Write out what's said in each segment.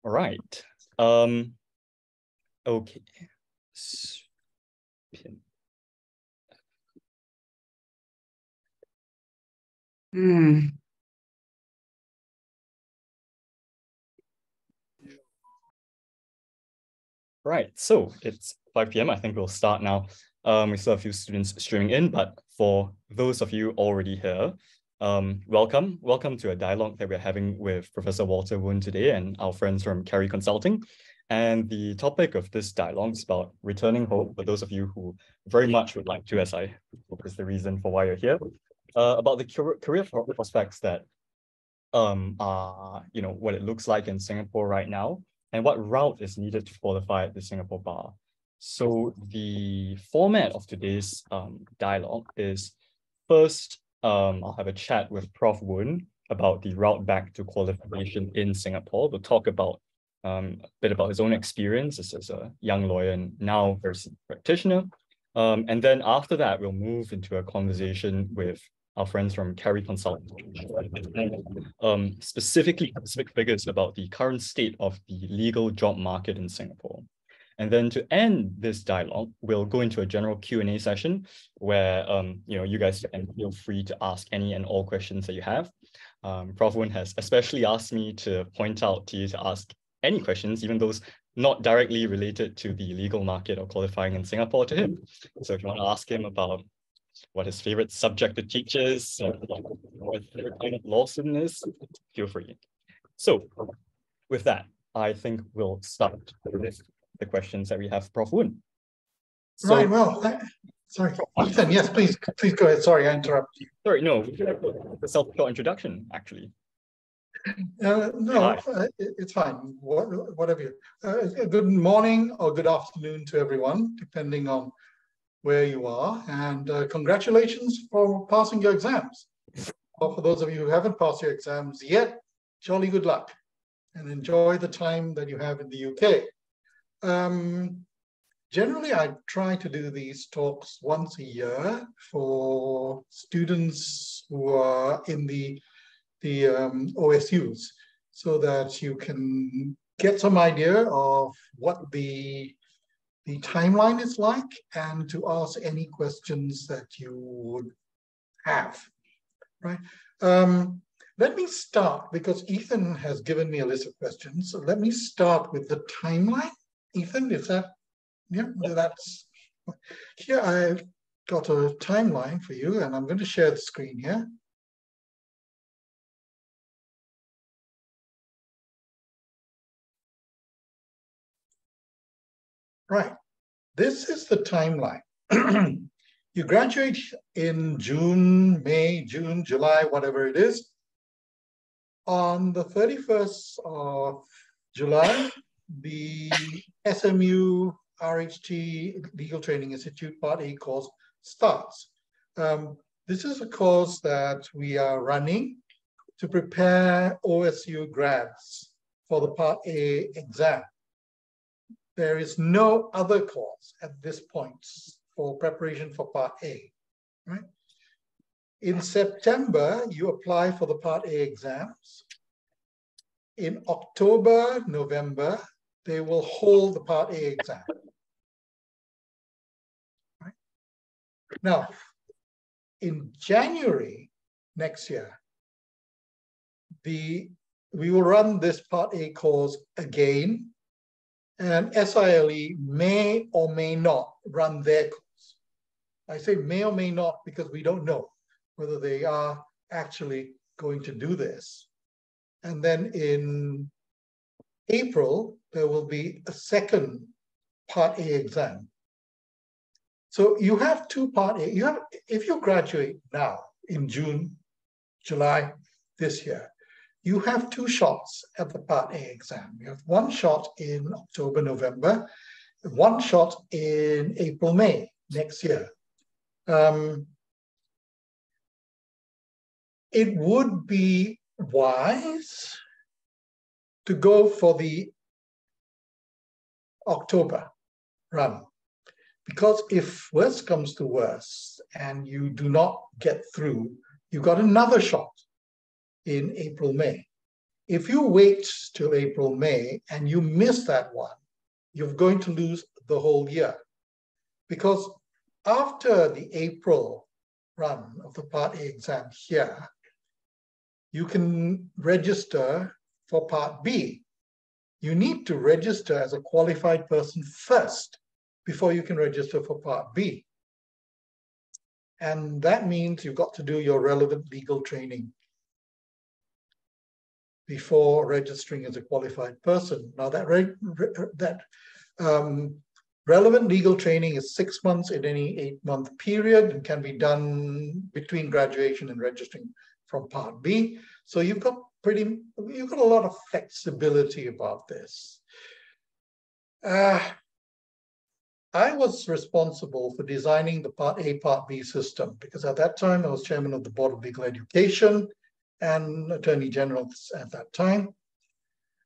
All right. Okay. Right. So it's 5 p.m. I think we'll start now. We still have a few students streaming in, but for those of you already here, welcome. Welcome to a dialogue that we're having with Professor Walter Woon today and our friends from Kerry Consulting. And the topic of this dialogue is about returning home for those of you who very much would like to, as I hope is the reason for why you're here, about the career prospects that are, what it looks like in Singapore right now and what route is needed to qualify at the Singapore bar. So the format of today's dialogue is first, I'll have a chat with Prof. Woon about the route back to qualification in Singapore. We'll talk about a bit about his own experience as a young lawyer and now very senior practitioner. And then after that, we'll move into a conversation with our friends from Kerry Consulting, specific figures about the current state of the legal job market in Singapore. And then to end this dialogue, we'll go into a general Q&A session where you guys can feel free to ask any and all questions that you have. Prof. Woon has especially asked me to point out to you to ask any questions, even those not directly related to the legal market or qualifying in Singapore to him. So if you want to ask him about what his favorite subject to teach is, what his favorite kind of law student is, feel free. So with that, I think we'll start with the questions that we have, Prof. Woon. So, right, well, sorry, Ethan, yes, please go ahead. Sorry, I interrupted you. Sorry, no, a self-short introduction, actually. No, it's fine. Whatever. Good morning or good afternoon to everyone, depending on where you are. And congratulations for passing your exams. Or for those of you who haven't passed your exams yet, jolly good luck and enjoy the time that you have in the UK. Generally, I try to do these talks once a year for students who are in the OSUs, so that you can get some idea of what the timeline is like and to ask any questions that you would have, right? Let me start, because Ethan has given me a list of questions. So let me start with the timeline. Ethan, is that, yeah, that's, here I've got a timeline for you, and I'm going to share the screen here. Right, this is the timeline. You graduate in June, May, June, July, whatever it is. On the 31st of July, the SMU RHT Legal Training Institute Part A course starts. This is a course that we are running to prepare OSU grads for the Part A exam. There is no other course at this point for preparation for Part A, right? In September, you apply for the Part A exams. In October, November, they will hold the Part A exam. Right? Now, in January next year, we will run this Part A course again, and SILE may or may not run their course. I say may or may not because we don't know whether they are actually going to do this. And then in April, there will be a second Part A exam. So you have two Part A. If you graduate now in June, July this year, you have two shots at the Part A exam. You have one shot in October, November, one shot in April, May next year. It would be wise to go for the October run, because if worse comes to worse and you do not get through, you got another shot in April, May. If you wait till April, May, and you miss that one, you're going to lose the whole year. Because after the April run of the Part A exam here, you can register for Part B. You need to register as a qualified person first before you can register for Part B. And that means you've got to do your relevant legal training before registering as a qualified person. Now that relevant legal training is 6 months in any 8-month period and can be done between graduation and registering from Part B. So you've got a lot of flexibility about this. I was responsible for designing the Part A, Part B system because at that time I was chairman of the Board of Legal Education and Attorney General at that time.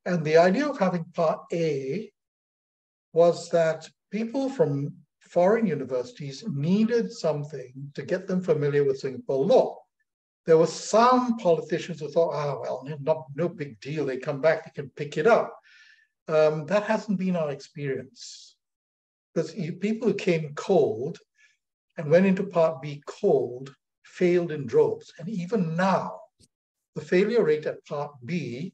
And the idea of having Part A was that people from foreign universities needed something to get them familiar with Singapore law. There were some politicians who thought, well, no big deal. They come back, they can pick it up. That hasn't been our experience. Because people who came cold and went into Part B cold failed in droves. And even now, the failure rate at Part B,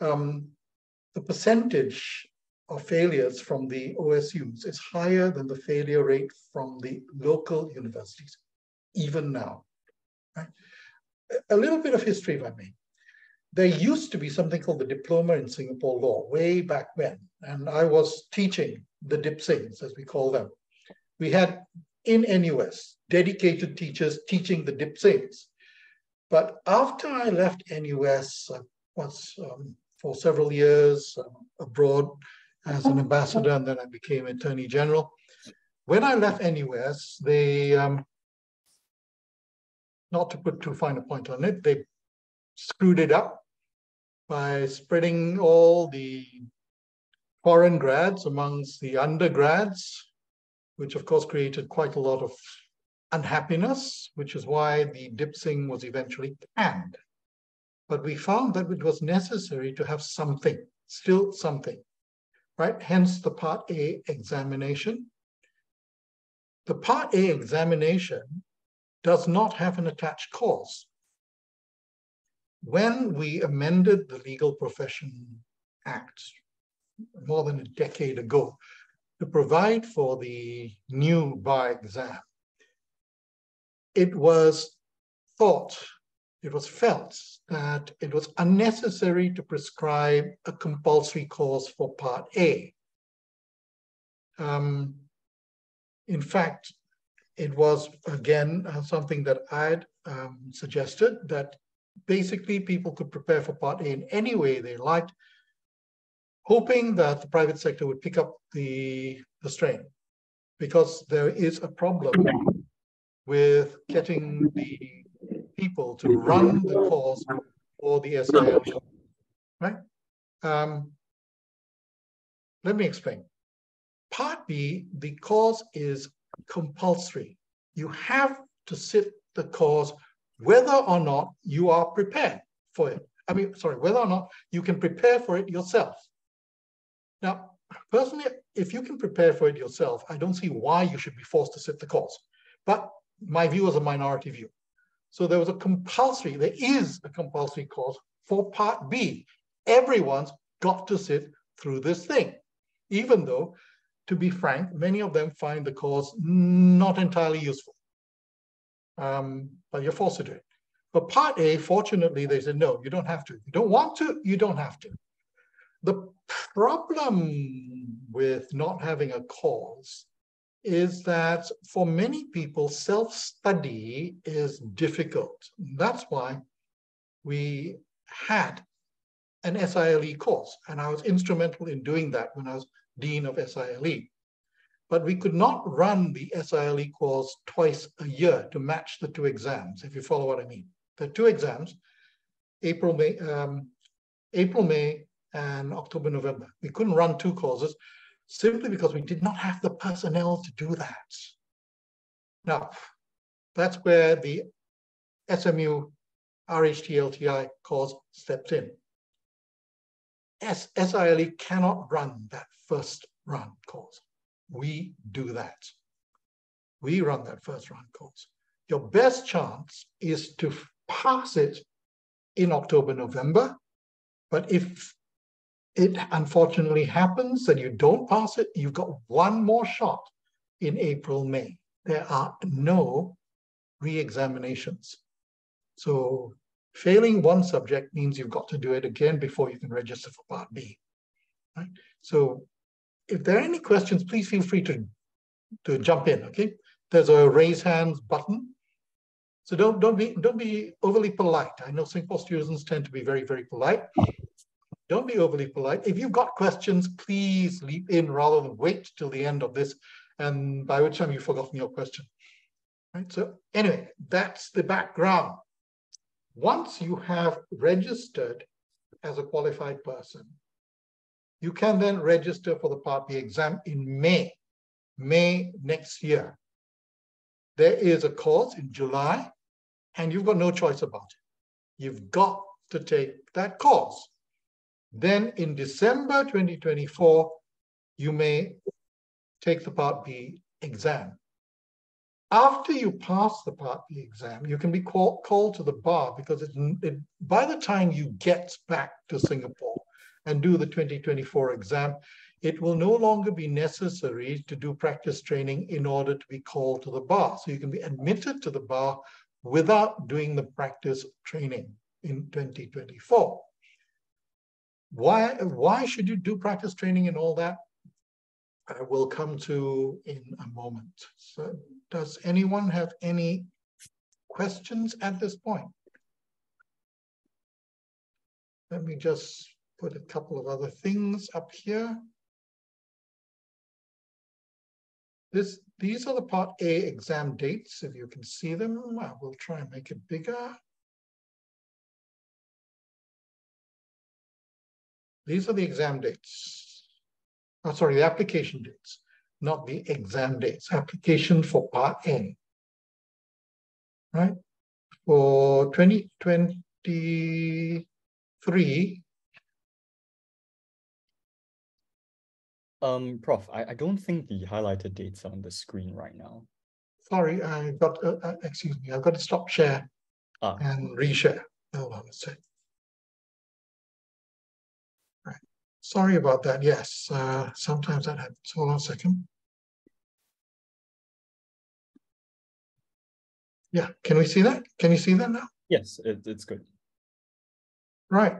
the percentage of failures from the OSUs is higher than the failure rate from the local universities, even now. Right? A little bit of history, if I may. There used to be something called the Diploma in Singapore Law way back when, and I was teaching the DIPSINGs, as we call them. We had in NUS dedicated teachers teaching the DIPSINGs. But after I left NUS, I was for several years abroad as an ambassador, and then I became Attorney General. When I left NUS, they, not to put too fine a point on it, they screwed it up by spreading all the foreign grads amongst the undergrads, which of course created quite a lot of unhappiness, which is why the DIPSING was eventually canned. But we found that it was necessary to have something, still something, right? Hence the Part A examination. The Part A examination does not have an attached course. When we amended the Legal Profession Act more than a decade ago to provide for the new bar exam, it was thought, it was felt that it was unnecessary to prescribe a compulsory course for Part A. In fact, it was, again, something that I'd suggested, that basically people could prepare for Part A in any way they liked, hoping that the private sector would pick up the strain, because there is a problem with getting the people to run the course for the SIL, right? Let me explain. Part B, the course is compulsory. You have to sit the course whether or not you are prepared for it. Whether or not you can prepare for it yourself. Now, personally, if you can prepare for it yourself, I don't see why you should be forced to sit the course. But my view is a minority view. So there is a compulsory course for Part B. Everyone's got to sit through this thing, even though, to be frank, many of them find the course not entirely useful. But you're forced to do it. For Part A, fortunately, they said, no, you don't have to. If you don't want to, you don't have to. The problem with not having a course is that for many people, self-study is difficult. That's why we had an SILE course, and I was instrumental in doing that when I was Dean of SILE. But we could not run the SILE course twice a year to match the two exams, if you follow what I mean. The two exams, April, May, and October, November. We couldn't run two courses simply because we did not have the personnel to do that. Now, that's where the SMU RHTLTI course stepped in. SILE cannot run that first run course. We do that. We run that first run course. Your best chance is to pass it in October, November. But if it unfortunately happens that you don't pass it, you've got one more shot in April, May. There are no re-examinations. So failing one subject means you've got to do it again before you can register for Part B. Right? So if there are any questions, please feel free to jump in, okay? There's a raise hands button. So don't be overly polite. I know Singapore students tend to be very, very polite. Don't be overly polite. If you've got questions, please leap in rather than wait till the end of this, and by which time you've forgotten your question. Right? So anyway, that's the background. Once you have registered as a qualified person, you can then register for the Part B exam in May next year. There is a course in July, and you've got no choice about it. You've got to take that course. Then in December 2024, you may take the Part B exam. After you pass the Part B exam, you can be called to the bar, because by the time you get back to Singapore and do the 2024 exam, it will no longer be necessary to do practice training in order to be called to the bar. So you can be admitted to the bar without doing the practice training in 2024. Why should you do practice training and all that? I will come to in a moment. So does anyone have any questions at this point? Let me just put a couple of other things up here. These are the Part A exam dates, if you can see them. I will try and make it bigger. These are the exam dates. Oh, sorry, the application dates, not the exam dates. Application for Part A, right? For 2023. Prof, I don't think the highlighted dates are on the screen right now. Sorry, I got, excuse me, I've got to stop share and reshare. Hold on a sec. Right. Sorry about that. Yes, sometimes that happens. Hold on a second. Yeah, can we see that? Can you see that now? Yes, it's good. Right.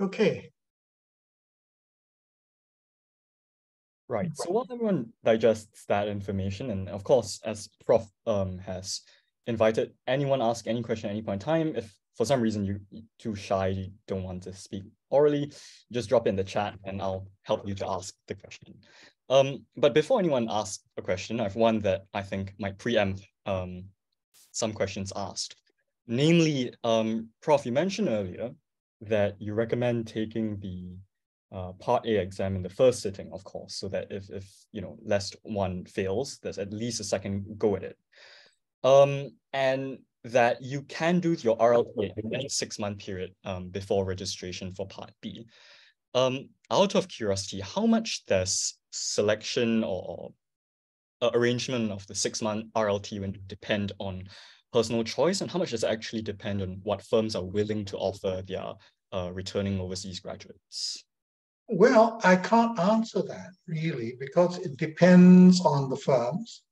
Okay. Right. So while everyone digests that information, and of course, as Prof has invited, anyone ask any question at any point in time. If for some reason you're too shy, you don't want to speak orally, just drop it in the chat and I'll help you to ask the question. But before anyone asks a question, I have one that I think might preempt some questions asked. Namely, Prof, you mentioned earlier that you recommend taking the Part A exam in the first sitting, of course, so that if you know, lest one fails, there's at least a second go at it. And that you can do your RLT in any 6-month period before registration for Part B. Out of curiosity, how much does selection or arrangement of the 6-month RLT depend on personal choice, and how much does it actually depend on what firms are willing to offer their returning overseas graduates? Well, I can't answer that really, because it depends on the firms.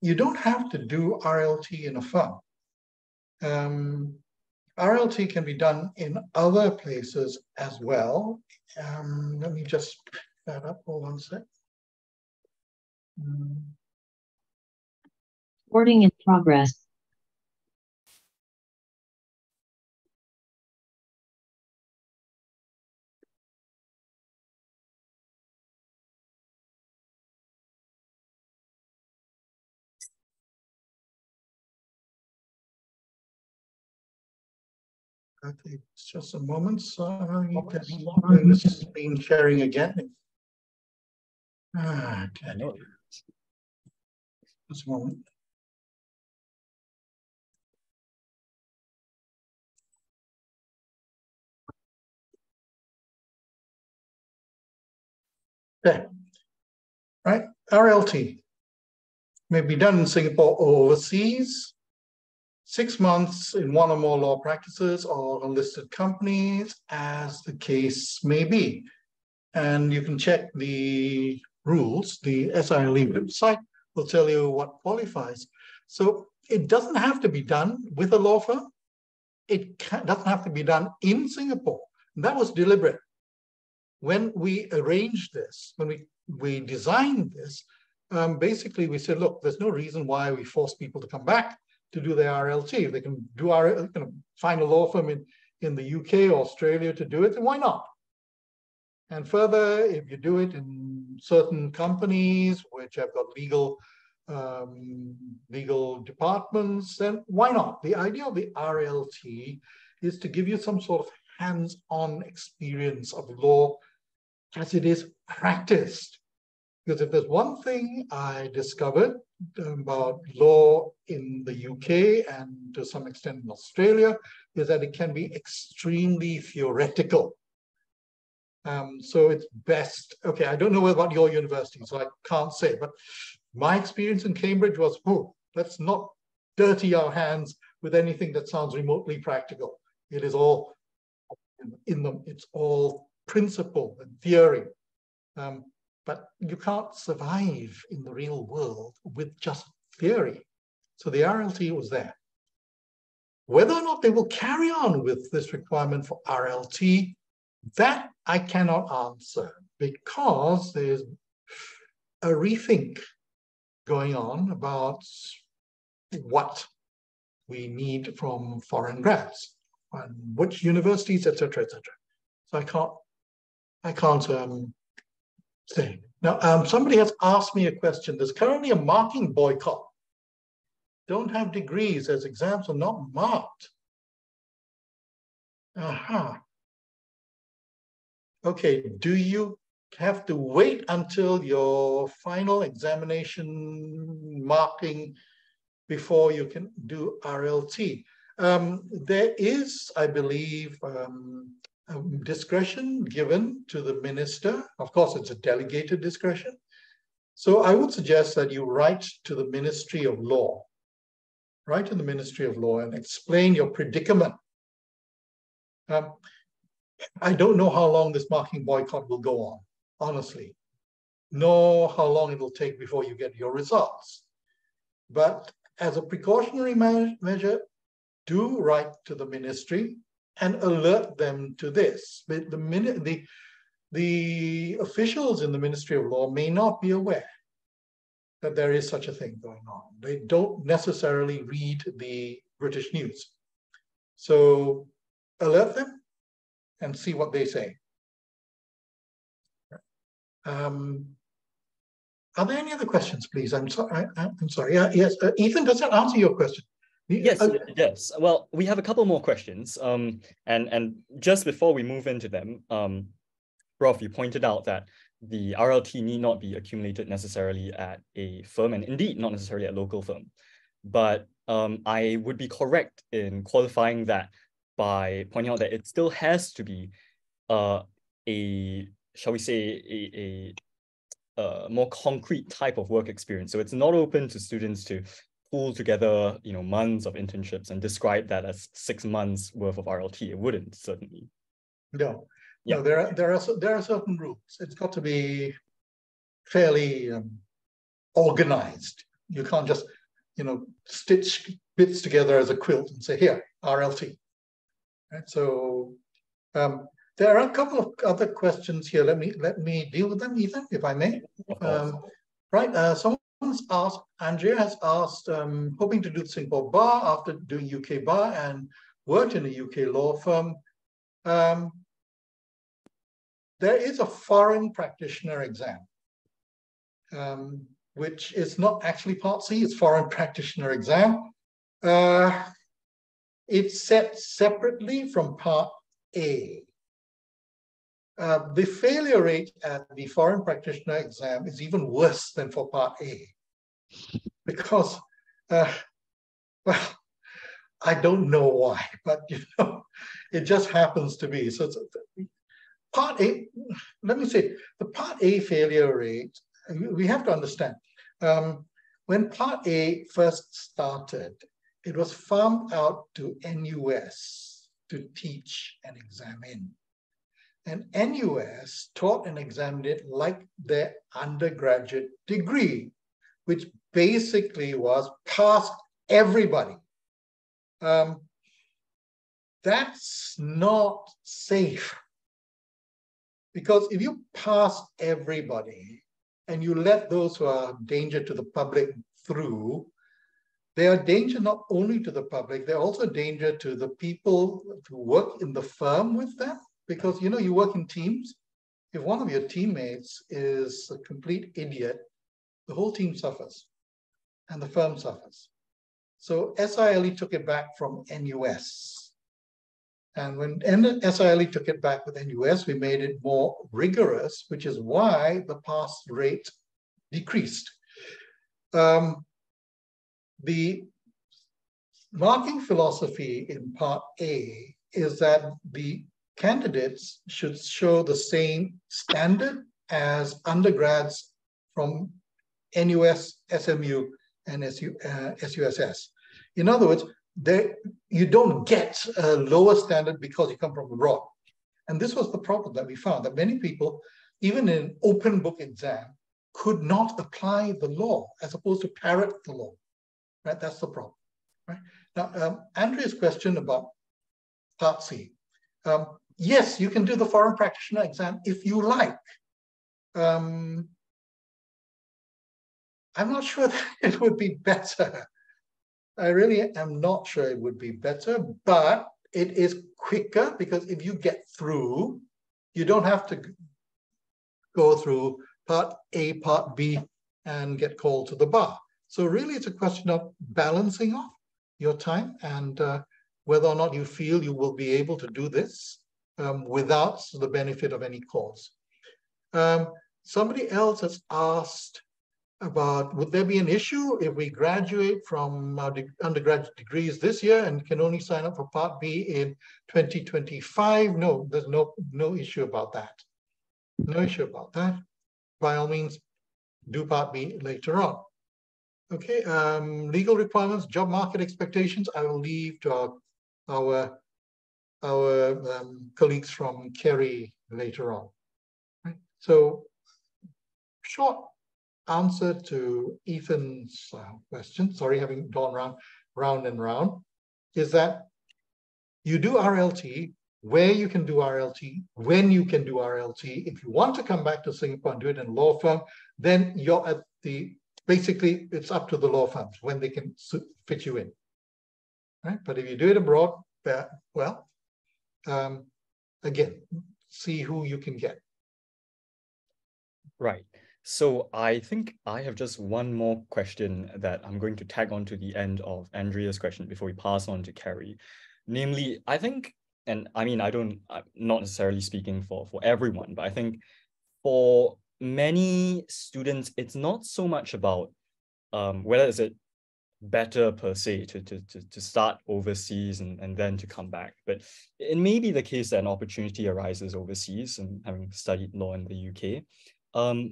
You don't have to do RLT in a firm. RLT can be done in other places as well. Let me just pick that up. Hold on a sec. Recording in progress. Okay, it's just a moment. So you can doing the screen sharing again. Okay. Just a moment. Okay, right? RLT may be done in Singapore or overseas, 6 months in one or more law practices or listed companies, as the case may be. And you can check the rules. The SILE website will tell you what qualifies. So it doesn't have to be done with a law firm. It doesn't have to be done in Singapore. And that was deliberate. When we arranged this, when we designed this, basically we said, look, there's no reason why we force people to come back to do their RLT. If they can do find a law firm in the UK or Australia to do it, then why not? And further, if you do it in certain companies which have got legal departments, then why not? The idea of the RLT is to give you some sort of hands-on experience of law as it is practiced. Because if there's one thing I discovered about law in the UK and to some extent in Australia, is that it can be extremely theoretical. So it's best, okay, I don't know about your university, so I can't say, but my experience in Cambridge was, let's not dirty our hands with anything that sounds remotely practical. It is all it's all principle and theory. But you can't survive in the real world with just theory. So the RLT was there. Whether or not they will carry on with this requirement for RLT, that I cannot answer, because there's a rethink going on about what we need from foreign grads and which universities, etc., etc. So I can't say. Now, somebody has asked me a question. There's currently a marking boycott. Don't have degrees as exams are not marked. Aha. Okay, do you have to wait until your final examination marking before you can do RLT? There is, I believe, discretion given to the minister. Of course, it's a delegated discretion. So I would suggest that you write to the Ministry of Law. Write to the Ministry of Law and explain your predicament. I don't know how long this marking boycott will go on, honestly, nor how long it will take before you get your results. But as a precautionary measure, do write to the ministry and alert them to this. But the officials in the Ministry of Law may not be aware that there is such a thing going on. They don't necessarily read the British news. So alert them and see what they say. Are there any other questions, please? I'm sorry. I'm sorry. Yes, Ethan, does that answer your question? Yes, yes. Well, we have a couple more questions. And just before we move into them, Prof, you pointed out that the RLT need not be accumulated necessarily at a firm, and indeed not necessarily at a local firm. But I would be correct in qualifying that by pointing out that it still has to be shall we say, a more concrete type of work experience. So it's not open to students to pull together, months of internships and describe that as 6 months worth of RLT. It wouldn't, certainly. No, yeah. No, there are certain rules. It's got to be fairly organized. You can't just, stitch bits together as a quilt and say, here, RLT. Right? So there are a couple of other questions here. Let me deal with them, Ethan, if I may. Right. Someone's asked, Andrea has asked, hoping to do the Singapore bar after doing UK bar and worked in a UK law firm. There is a foreign practitioner exam, which is not actually Part C, it's foreign practitioner exam. It's set separately from Part A. The failure rate at the foreign practitioner exam is even worse than for Part A, because, well, I don't know why, but it just happens to be. So Part A, let me say, the Part A failure rate, we have to understand. When Part A first started, it was farmed out to NUS to teach and examine. And NUS taught and examined it like their undergraduate degree, which basically was past everybody. That's not safe. Because if you pass everybody and you let those who are a danger to the public through, they are danger not only to the public, they're also danger to the people who work in the firm with them. Because, you know, you work in teams. If one of your teammates is a complete idiot, the whole team suffers and the firm suffers. So SILE took it back from NUS. And when SILE took it back with NUS, we made it more rigorous, which is why the pass rate decreased. The marking philosophy in Part A is that the candidates should show the same standard as undergrads from NUS, SMU, and SUSS. In other words, you don't get a lower standard because you come from abroad. And this was the problem that we found, that many people, even in an open book exam, could not apply the law as opposed to parrot the law, right? That's the problem, right? Now, Andrea's question about Part C. Yes, you can do the foreign practitioner exam if you like. I'm not sure that it would be better. I really am not sure it would be better, but it is quicker because if you get through, you don't have to go through Part A, Part B, and get called to the bar. So really it's a question of balancing off your time and whether or not you feel you will be able to do this without the benefit of any cause. Somebody else has asked about, would there be an issue if we graduate from our undergraduate degrees this year and can only sign up for Part B in 2025? No, there's no issue about that. No issue about that. By all means, do Part B later on. Okay, legal requirements, job market expectations, I will leave to our colleagues from Kerry later on. Right? So, short answer to Ethan's question, sorry, having gone round and round, is that you do RLT, where you can do RLT, when you can do RLT. If you want to come back to Singapore and do it in a law firm, then you're at basically it's up to the law firms when they can fit you in, right? But if you do it abroad, well, again, see who you can get. Right. So I think I have just one more question that I'm going to tag on to the end of Andrea's question before we pass on to Kerry. Namely, I think, and I mean, I'm not necessarily speaking for everyone, but I think for many students, it's not so much about whether is it better per se to start overseas and then to come back. But it may be the case that an opportunity arises overseas, and having studied law in the UK.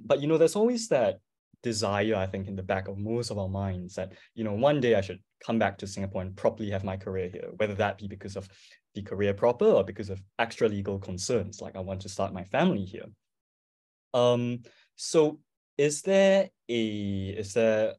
But, you know, there's always that desire, I think, in the back of most of our minds that, you know, one day I should come back to Singapore and properly have my career here, whether that be because of the career proper or because of extra legal concerns, like I want to start my family here. So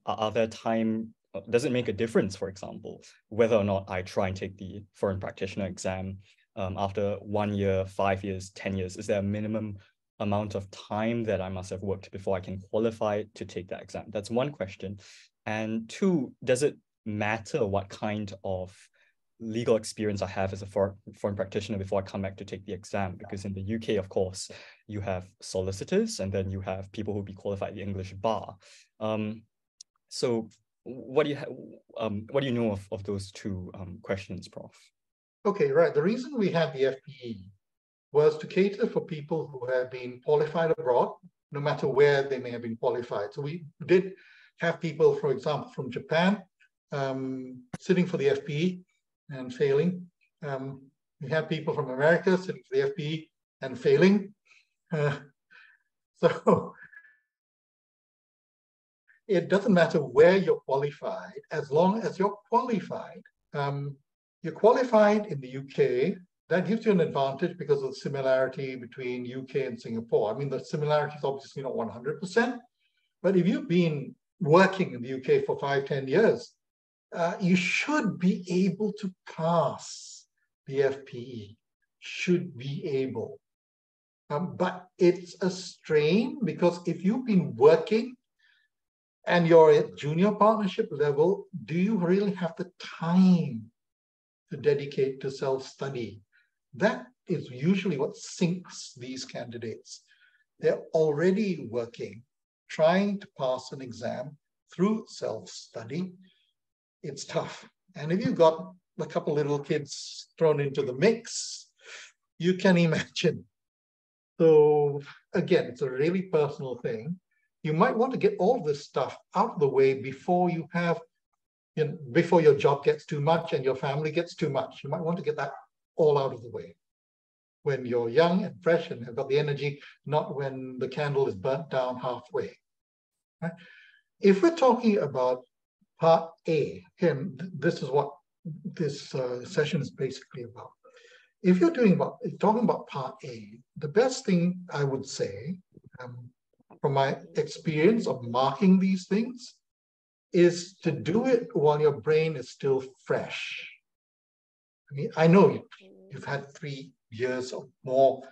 are there time, does it make a difference, for example, whether or not I try and take the foreign practitioner exam after 1 year, 5 years, 10 years? Is there a minimum amount of time that I must have worked before I can qualify to take that exam? That's one question. And two, does it matter what kind of legal experience I have as a foreign practitioner before I come back to take the exam? Because in the UK, of course, you have solicitors and then you have people who be qualified the English bar. So what do you know of those two questions, Prof? Okay, right. The reason we had the FPE was to cater for people who have been qualified abroad, no matter where they may have been qualified. So we did have people, for example, from Japan, sitting for the FPE and failing. We had people from America sitting for the FPE and failing. So it doesn't matter where you're qualified, as long as you're qualified. You're qualified in the UK, that gives you an advantage because of the similarity between UK and Singapore. I mean, the similarity is obviously not 100%, but if you've been working in the UK for 5-10 years, you should be able to pass the FPE, should be able. But it's a strain because if you've been working and you're at junior partnership level, do you really have the time to dedicate to self-study? That is usually what sinks these candidates. They're already working, trying to pass an exam through self-study. It's tough. And if you've got a couple little kids thrown into the mix, you can imagine. So again, it's a really personal thing. You might want to get all this stuff out of the way before you have, before your job gets too much and your family gets too much. You might want to get that all out of the way when you're young and fresh and have got the energy, not when the candle is burnt down halfway. Right? If we're talking about part A, again, this is what this session is basically about. If you're talking about part A, the best thing I would say, from my experience of marking these things, is to do it while your brain is still fresh. I mean, I know you've had 3 years or more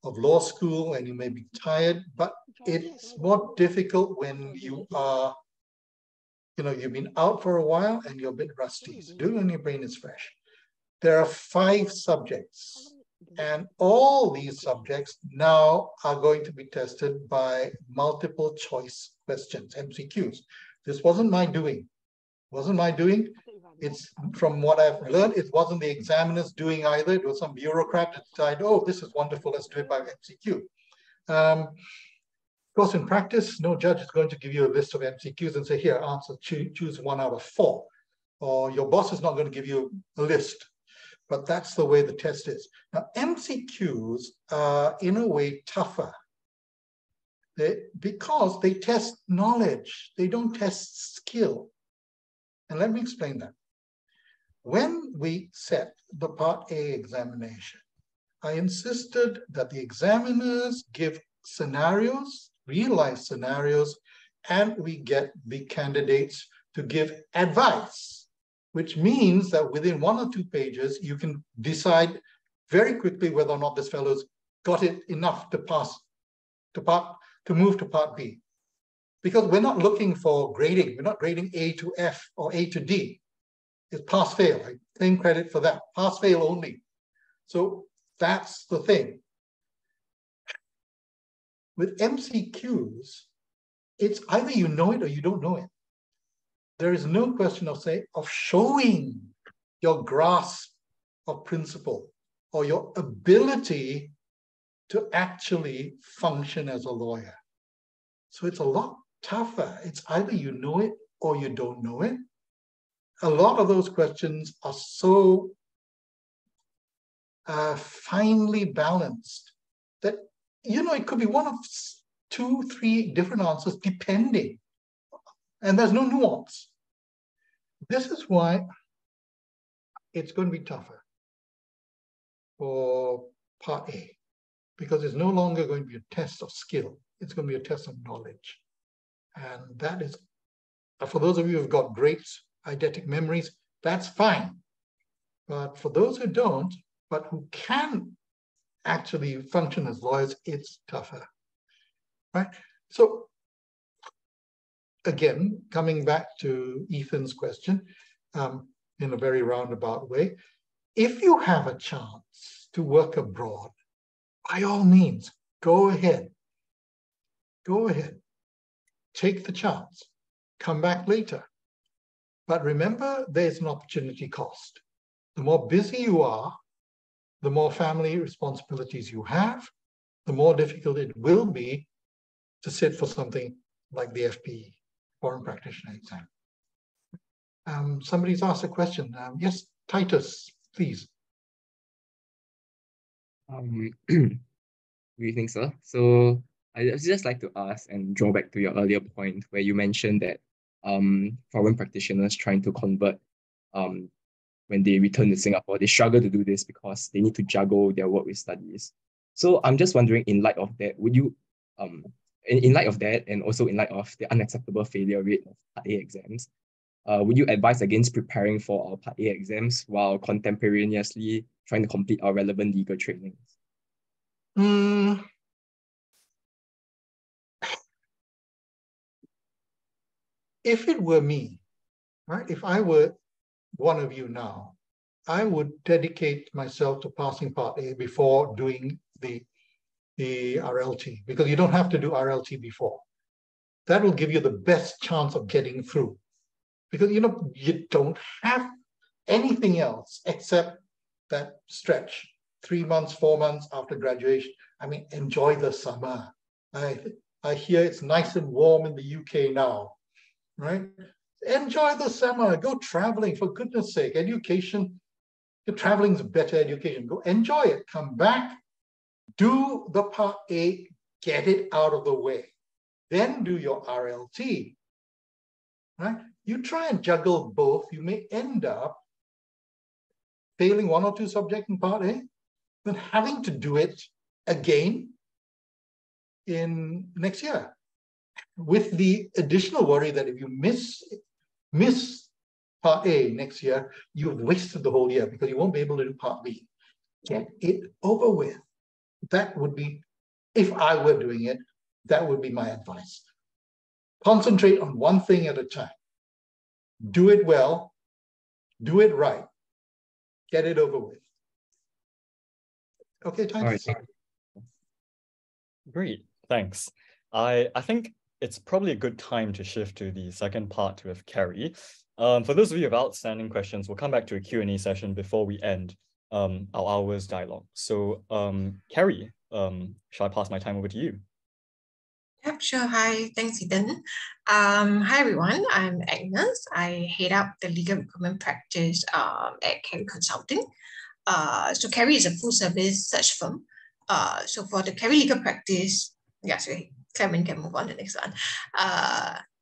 of law school and you may be tired, but it's more difficult when you are, you've been out for a while and you're a bit rusty. So do it when your brain is fresh. There are 5 subjects, and all these subjects now are going to be tested by multiple choice questions, MCQs. This wasn't my doing. It's from what I've learned, it wasn't the examiner's doing either. It was some bureaucrat that decided, oh, this is wonderful, let's do it by MCQ. Of course, in practice, no judge is going to give you a list of MCQs and say, here, answer, choose 1 out of 4. Or your boss is not going to give you a list. But that's the way the test is. Now, MCQs are in a way tougher because they test knowledge. They don't test skill. And let me explain that. When we set the Part A examination, I insisted that the examiners give scenarios, real-life scenarios, and we get the candidates to give advice, which means that within 1 or 2 pages, you can decide very quickly whether or not this fellow's got it enough to pass, to move to Part B. Because we're not looking for grading. We're not grading A to F or A to D. It's pass-fail. I claim credit for that. Pass-fail only. So that's the thing. With MCQs, it's either you know it or you don't know it. There is no question of showing your grasp of principle or your ability to actually function as a lawyer. So it's a lot tougher. It's either you know it or you don't know it. A lot of those questions are so finely balanced that, it could be one of 2, 3 different answers depending. And there's no nuance. This is why it's going to be tougher for Part A, because it's no longer going to be a test of skill. It's going to be a test of knowledge. And that is, for those of you who've got great eidetic memories, that's fine. But for those who don't, but who can actually function as lawyers, it's tougher, right? So again, coming back to Ethan's question, in a very roundabout way, if you have a chance to work abroad, by all means, go ahead. Go ahead. Take the chance. Come back later. But remember, there's an opportunity cost. The more busy you are, the more family responsibilities you have, the more difficult it will be to sit for something like the FPE, Foreign Practitioner exam. Somebody's asked a question. Yes, Titus, please. Good evening, sir. So I'd just like to ask and draw back to your earlier point where you mentioned that foreign practitioners trying to convert when they return to Singapore, they struggle to do this because they need to juggle their work with studies. So I'm just wondering, in light of that, would you in light of that, and also in light of the unacceptable failure rate of Part A exams, would you advise against preparing for our Part A exams while contemporaneously trying to complete our relevant legal trainings? If it were me, right? If I were one of you now, I would dedicate myself to passing Part A before doing the RLT, because you don't have to do RLT before. That will give you the best chance of getting through, because you don't have anything else except that stretch, 3 months, 4 months after graduation. I mean, enjoy the summer. I hear it's nice and warm in the UK now, right? Enjoy the summer, go traveling, for goodness sake. Education, traveling is better education. Go enjoy it, come back, do the Part A, get it out of the way. Then do your RLT, right? You try and juggle both, you may end up failing 1 or 2 subjects in Part A, then having to do it again in next year, with the additional worry that if you miss Part A next year, you've wasted the whole year because you won't be able to do Part B. Get it over with. That would be, if I were doing it, that would be my advice. Concentrate on one thing at a time. Do it well, do it right, get it over with. Okay, time to see. Great, thanks. I think it's probably a good time to shift to the second part with Kerry. For those of you with outstanding questions, we'll come back to a Q&A session before we end our hour's dialogue. So Kerry, shall I pass my time over to you? Yep, sure. Hi, thanks, Eden. Hi, everyone. I'm Agnes. I head up the legal recruitment practice at Kerry Consulting. So Kerry is a full-service search firm. So for the Kerry legal practice, sorry, Clement can move on to the next one.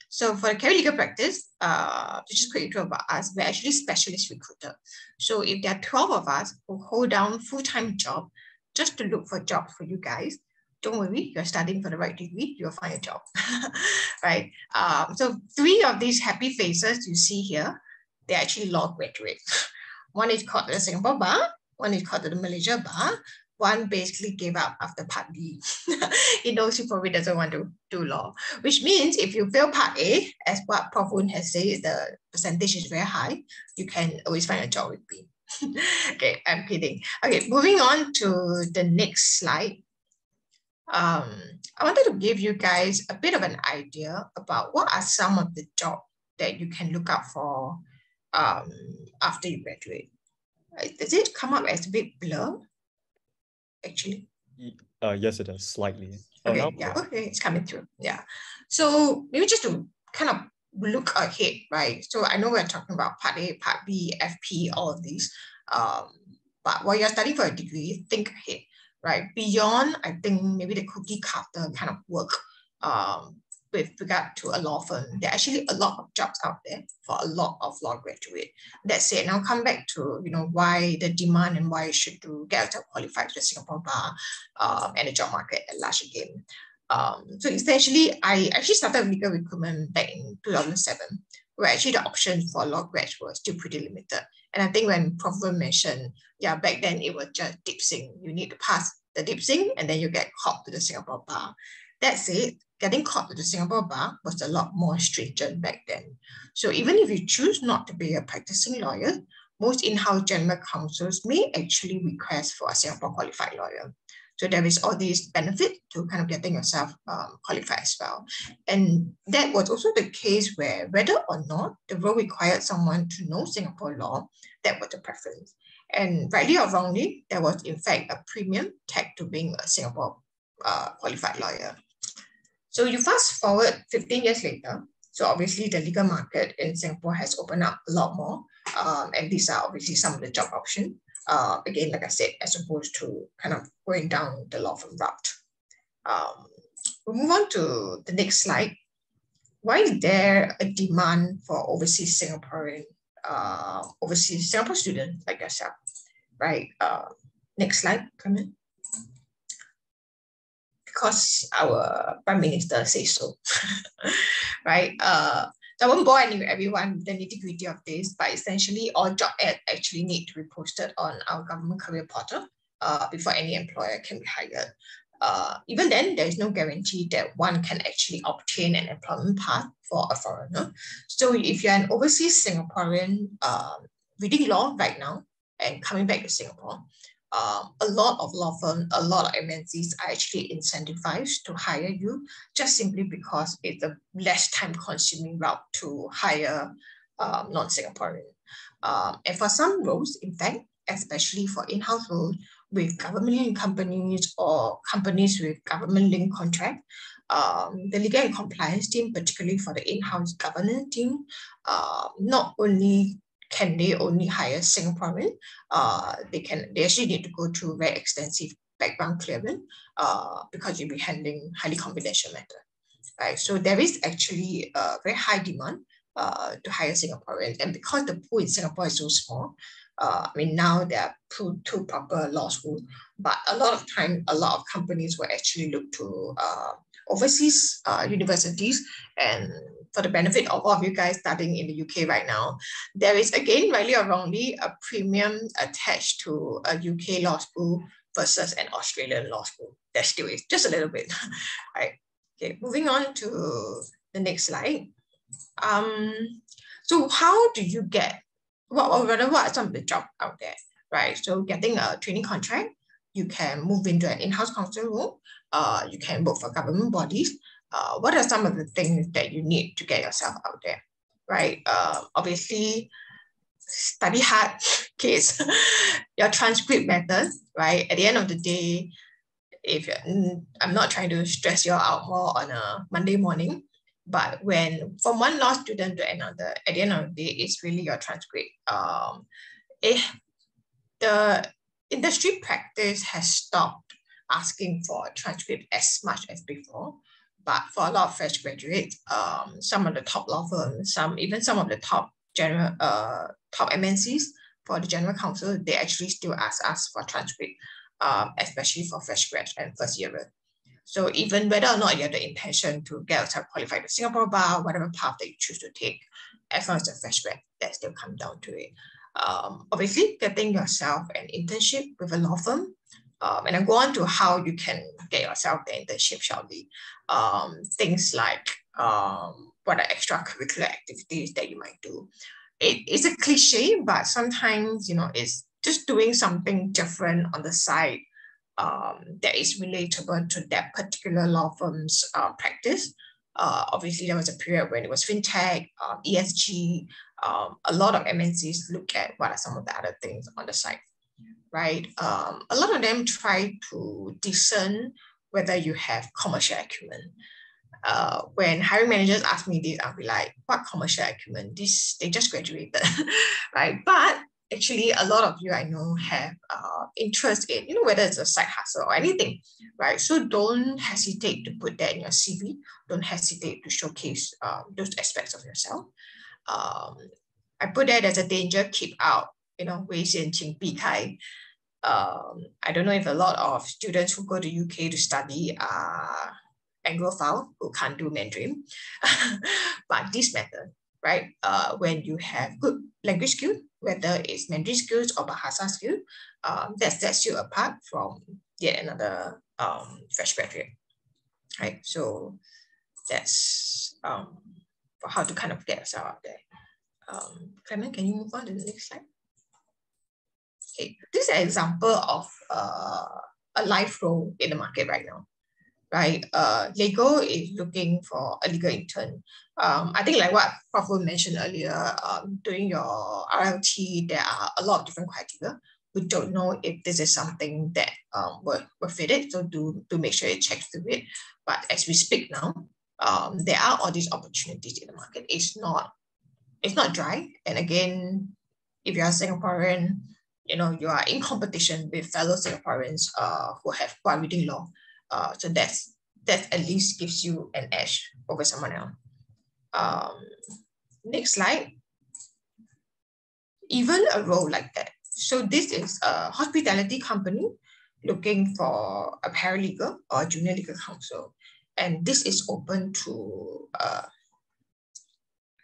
So for the Kerry legal practice, to just quick intro about us, we're actually specialist recruiter. So if there are 12 of us who hold down full-time job just to look for jobs for you guys, don't worry, you're studying for the right degree, you'll find a job, right? So 3 of these happy faces you see here, they're actually law graduates. One is called the Singapore Bar, one is called the Malaysia Bar, one basically gave up after Part B. He knows he probably doesn't want to do law, which means if you fail Part A, as what Prof. Woon has said, the percentage is very high, you can always find a job with B. Okay, I'm kidding. Okay, moving on to the next slide. I wanted to give you guys a bit of an idea about what are some of the jobs that you can look out for after you graduate. Right? Does it come up as a bit blur, actually? Yes, it does, slightly. Okay, okay, it's coming through. Yeah. So maybe just to kind of look ahead, right? So I know we're talking about Part A, Part B, FP, all of these. But while you're studying for a degree, think ahead. Right, beyond, I think maybe the cookie cutter kind of work with regard to a law firm, there are actually a lot of jobs out there for a lot of law graduates. That's it. Now come back to why the demand and why you should get yourself qualified to the Singapore Bar and the job market at large again. So essentially, I actually started legal recruitment back in 2007, where actually the options for law grads were still pretty limited. And I think when Prof. mentioned, back then it was just dip sync. You need to pass the dip sync and then you get called to the Singapore Bar. That's it. Getting called to the Singapore Bar was a lot more stringent back then. So even if you choose not to be a practicing lawyer, most in-house general counsels may actually request for a Singapore qualified lawyer. So there is all these benefit to kind of getting yourself qualified as well. And that was also the case where whether or not the role required someone to know Singapore law, that was the preference. And rightly or wrongly, there was in fact a premium tagged to being a Singapore qualified lawyer. So you fast forward 15 years later, so obviously the legal market in Singapore has opened up a lot more. And these are obviously some of the job options. Again, like I said, as opposed to kind of going down the law firm route. We'll move on to the next slide. Why is there a demand for overseas Singapore students like yourself, right? Next slide, Clement. Because our Prime Minister says so, right? So I won't bore everyone with the nitty-gritty of this, but essentially all job ads actually need to be posted on our government career portal before any employer can be hired. Even then, there is no guarantee that one can actually obtain an employment path for a foreigner. So if you're an overseas Singaporean reading law right now and coming back to Singapore, a lot of law firms, a lot of MNCs are actually incentivized to hire you just simply because it's a less time-consuming route to hire non-Singaporean. And for some roles, in fact, especially for in-house roles with government-linked companies or companies with government-linked contract, the legal and compliance team, particularly for the in-house governance team, not only can they only hire Singaporean, they actually need to go through very extensive background clearance because you'll be handling highly confidential matter, right? So there is actually a very high demand to hire Singaporeans, and because the pool in Singapore is so small, I mean, now there are two proper law schools, but a lot of time, a lot of companies will actually look to overseas universities. And for the benefit of all of you guys studying in the UK right now, there is, again, rightly or wrongly, a premium attached to a UK law school versus an Australian law school. There still is, just a little bit. Right. Okay, moving on to the next slide. So how do you get, what are some of the jobs out there, right? So getting a training contract, you can move into an in-house counsel role, you can work for government bodies. What are some of the things that you need to get yourself out there, right? Obviously, study hard, kids. Your transcript matters, right? At the end of the day, I'm not trying to stress you out more on a Monday morning, but when from one law student to another, at the end of the day, it's really your transcript. The industry practice has stopped asking for a transcript as much as before, but for a lot of fresh graduates, some of the top law firms, even some of the top MNCs for the general counsel, they actually still ask us for transcript, especially for fresh grads and first year. So even whether or not you have the intention to get yourself qualified with Singapore Bar, whatever path that you choose to take, as long as a fresh grad, that still comes down to it. Obviously, getting yourself an internship with a law firm, and I'll go on to how you can get yourself the internship shortly. Things like what are extracurricular activities that you might do. It's a cliche, but sometimes, it's just doing something different on the side that is relatable to that particular law firm's practice. Obviously, there was a period when it was fintech, ESG. A lot of MNCs look at what are some of the other things on the side, right? A lot of them try to discern whether you have commercial acumen. When hiring managers ask me this, I'll be like, what commercial acumen? They just graduated, right? But actually, a lot of you I know have interest in, whether it's a side hustle or anything, right? So don't hesitate to put that in your CV. Don't hesitate to showcase those aspects of yourself. I put that as a danger, keep out, 危险请避开. I don't know if a lot of students who go to UK to study are Anglophile who can't do Mandarin, but this matters, right? When you have good language skills, whether it's Mandarin skills or Bahasa skills, that sets you apart from yet another fresh graduate, right? So that's for how to kind of get yourself out there. Clement, can you move on to the next slide? Okay, this is an example of a live role in the market right now, right? Lego is looking for a legal intern. I think like what Prof. Woon mentioned earlier, during your RLT, there are a lot of different criteria. We don't know if this is something that will fit it, so do make sure you check through it. But as we speak now, there are all these opportunities in the market. It's not dry. And again, if you're a Singaporean, you are in competition with fellow Singaporeans who are reading law. So that at least gives you an edge over someone else. Next slide. Even a role like that. So this is a hospitality company looking for a paralegal or a junior legal counsel. And this is open to, I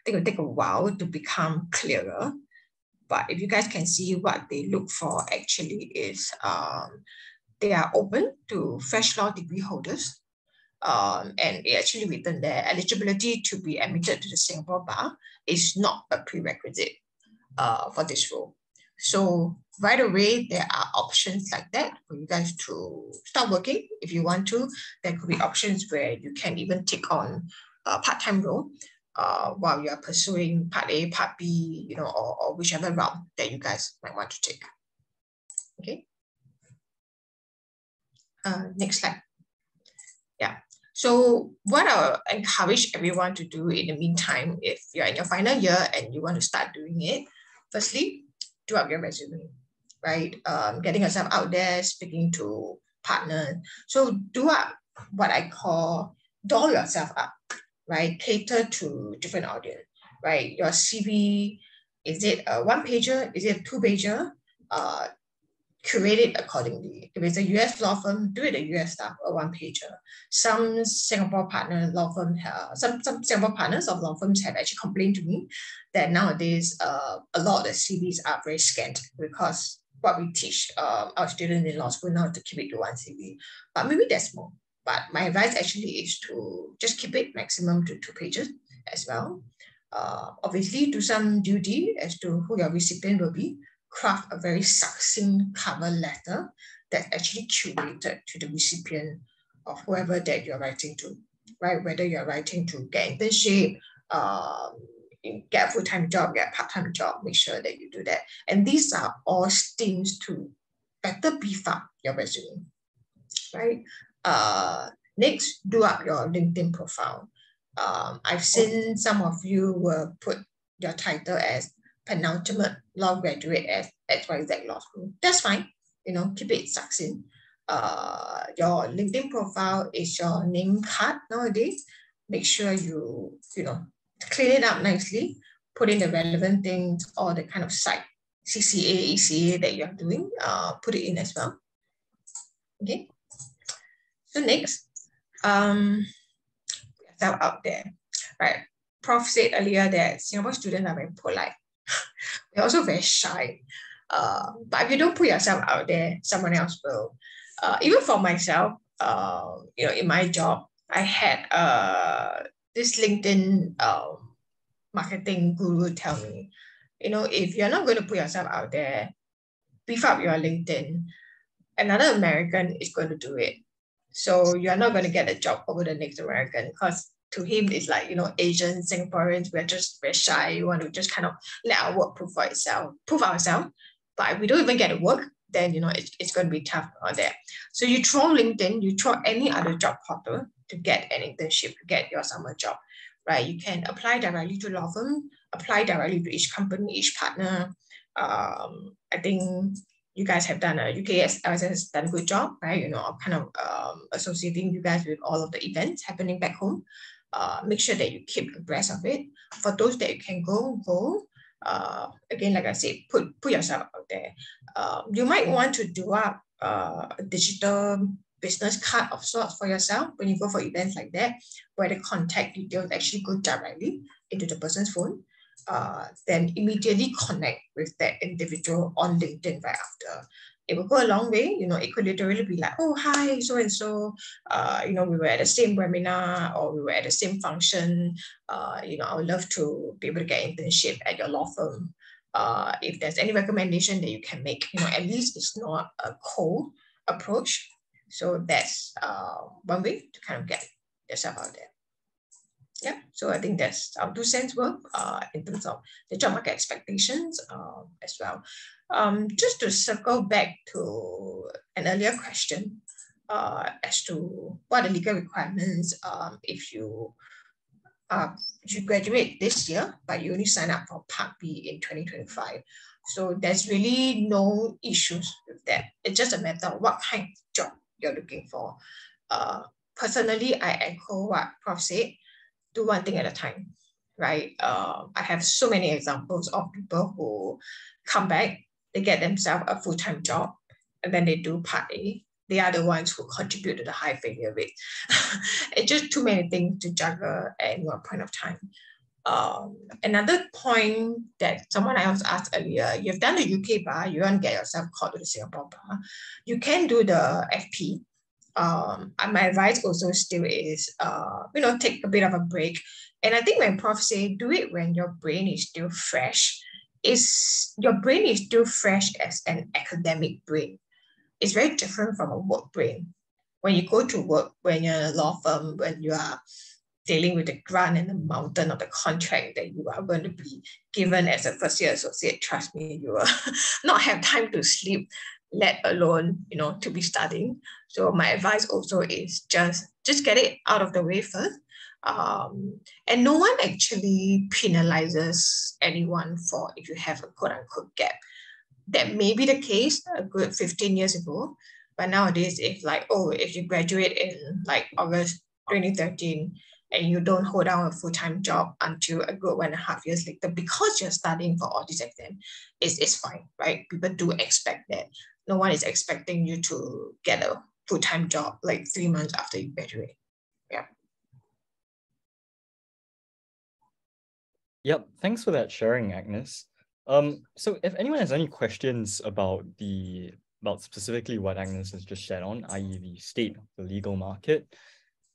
think it'll take a while to become clearer. But if you guys can see, what they look for actually is they are open to fresh law degree holders. And it actually written there, eligibility to be admitted to the Singapore bar is not a prerequisite for this role. So right away, there are options like that for you guys to start working if you want to. There could be options where you can even take on a part-time role while you are pursuing part A, part B, you know, or whichever route that you guys might want to take. Okay. Next slide. Yeah. So what I'll encourage everyone to do in the meantime, if you're in your final year and you want to start doing it, firstly, do up your resume, right? Getting yourself out there, speaking to partners. So do up what I call doll yourself up, right? Cater to different audience, right? Your CV, is it a one-pager? Is it a two-pager? Curate it accordingly. If it's a US law firm, do it a US stuff, a one-pager. Some Singapore partner law firm some Singapore partners of law firms have actually complained to me that nowadays a lot of the CVs are very scant, because what we teach our students in law school now to keep it to one CV. But maybe that's more. But my advice actually is to just keep it maximum to 2 pages as well. Obviously, do some duty as to who your recipient will be. Craft a very succinct cover letter that's actually curated to the recipient of whoever that you're writing to, right? Whether you're writing to get internship, get a full-time job, get a part-time job, make sure that you do that. And these are all things to better beef up your resume, right? Next, do up your LinkedIn profile. I've seen some of you will put your title as penultimate law graduate at XYZ Law School. That's fine, you know, keep it succinct. Your LinkedIn profile is your name card nowadays. Make sure you know, clean it up nicely, put in the relevant things, or the kind of site, CCA, ECA that you're doing, put it in as well. Okay. So next, yourself out there, right? Prof said earlier that Singapore students are very polite. They're also very shy. But if you don't put yourself out there, someone else will. Even for myself, you know, in my job, I had this LinkedIn marketing guru tell me, you know, if you're not going to put yourself out there, beef up your LinkedIn, another American is going to do it. So you're not going to get a job over the next American, because to him, it's like, you know, Asian Singaporeans, we're just very shy. We want to just kind of let our work prove ourselves. But if we don't even get to work, then, you know, it's going to be tough out there. So you throw LinkedIn, you throw any other job portal to get an internship, to get your summer job, right? You can apply directly to law firm, apply directly to each company, each partner. I think you guys have done UKSLSS done a good job, right? You know, kind of associating you guys with all of the events happening back home. Make sure that you keep abreast of it. For those that you can go. Again, like I said, put yourself out there. You might want to do up a digital business card of sorts for yourself when you go for events like that, where the contact details actually go directly into the person's phone. Then immediately connect with that individual on LinkedIn right after. It will go a long way. You know, it could literally be like, oh, hi, so-and-so, you know, we were at the same webinar, or we were at the same function. You know, I would love to be able to get internship at your law firm. If there's any recommendation that you can make, you know, at least it's not a cold approach. So that's one way to kind of get yourself out there. Yeah, so I think that's our 2 cents worth in terms of the job market expectations as well. Just to circle back to an earlier question as to what are the legal requirements if you graduate this year, but you only sign up for Part B in 2025. So there's really no issues with that. It's just a matter of what kind of job you're looking for. Personally, I echo what Prof said, do one thing at a time, right? I have so many examples of people who come back, they get themselves a full-time job, and then they do part A. They are the ones who contribute to the high failure rate. It's just too many things to juggle at one point of time. Another point that someone else asked earlier, you've done the UK bar, you want to get yourself called to the Singapore bar, you can do the FP. My advice also still is, take a bit of a break. And I think when Prof say, do it when your brain is still fresh, your brain is still fresh as an academic brain. It's very different from a work brain. When you go to work, when you're in a law firm, when you are dealing with the grant and the mountain of the contract that you are going to be given as a first-year associate, trust me, you will not have time to sleep, let alone, to be studying. So my advice also is just get it out of the way first. And no one actually penalizes anyone for if you have a quote-unquote gap. That may be the case a good 15 years ago, but nowadays, if you graduate in August 2013 and you don't hold down a full-time job until a good 1.5 years later because you're studying for all these exams, it's fine, right? People do expect that. No one is expecting you to get a full-time job 3 months after you graduate. Yeah. Yep, thanks for that sharing, Agnes. So if anyone has any questions about specifically what Agnes has just shared on, i.e. the state of the legal market,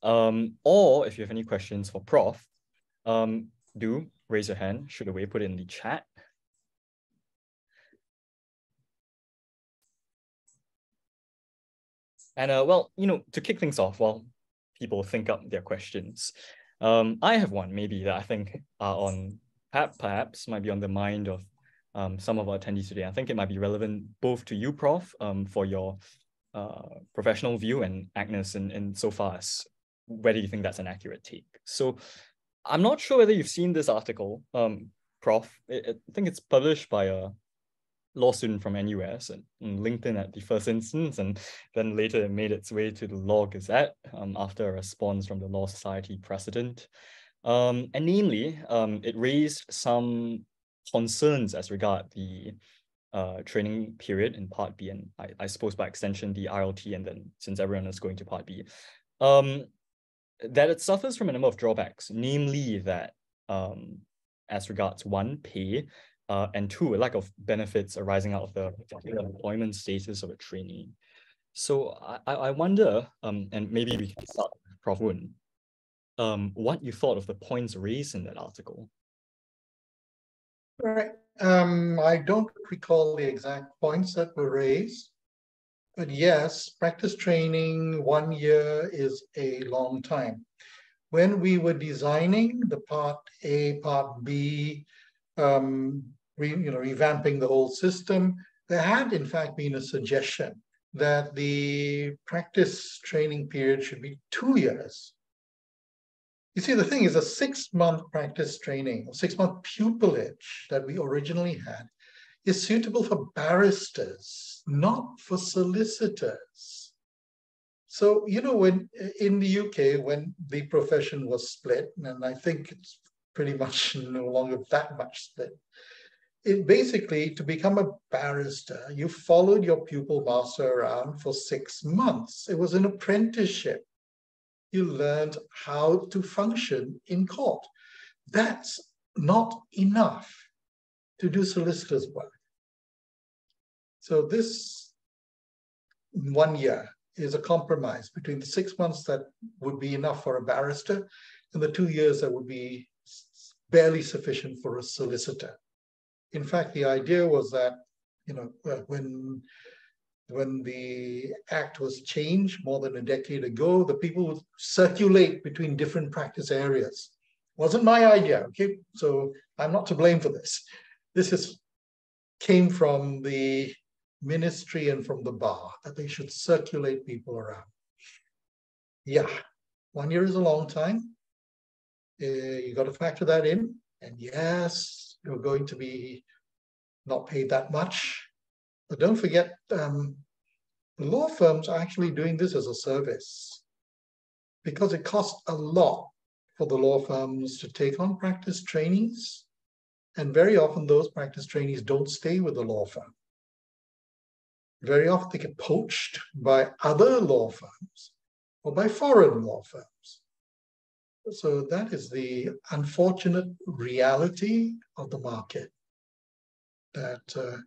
or if you have any questions for Prof, do raise your hand, shoot away, put it in the chat. And to kick things off while people think up their questions, I have one maybe that I think are on perhaps might be on the mind of some of our attendees today. I think it might be relevant both to you, Prof, for your professional view, and Agnes in so far as whether you think that's an accurate take. So I'm not sure whether you've seen this article, Prof. I think it's published by a law student from NUS and LinkedIn at the first instance, and then later it made its way to the Law Gazette after a response from the Law Society president. And namely, it raised some concerns as regard the training period in Part B, and I suppose by extension the RLT, and then since everyone is going to Part B, that it suffers from a number of drawbacks, namely that as regards one, pay, and two, a lack of benefits arising out of the particular employment status of a trainee. So I wonder, and maybe we can start with Prof. Woon, what you thought of the points raised in that article. Right. I don't recall the exact points that were raised, but yes, practice training 1 year is a long time. When we were designing the Part A, Part B, revamping the whole system, there had in fact been a suggestion that the practice training period should be 2 years. You see, the thing is, a 6-month practice training, 6-month pupillage that we originally had is suitable for barristers, not for solicitors. So, when in the UK, when the profession was split, and I think it's pretty much no longer that much split, it basically, to become a barrister, you followed your pupil master around for 6 months. It was an apprenticeship. You learned how to function in court. That's not enough to do solicitor's work. So this 1 year is a compromise between the 6 months that would be enough for a barrister and the 2 years that would be barely sufficient for a solicitor. In fact, the idea was that, when the act was changed more than a decade ago, the people would circulate between different practice areas. Wasn't my idea, okay? So I'm not to blame for this. This came from the ministry and from the bar, that they should circulate people around. Yeah, 1 year is a long time. You got to factor that in. And yes, you're going to be not paid that much. But don't forget, the law firms are actually doing this as a service. because it costs a lot for the law firms to take on practice trainees. And very often those practice trainees don't stay with the law firm. Very often they get poached by other law firms or by foreign law firms. So that is the unfortunate reality of the market, that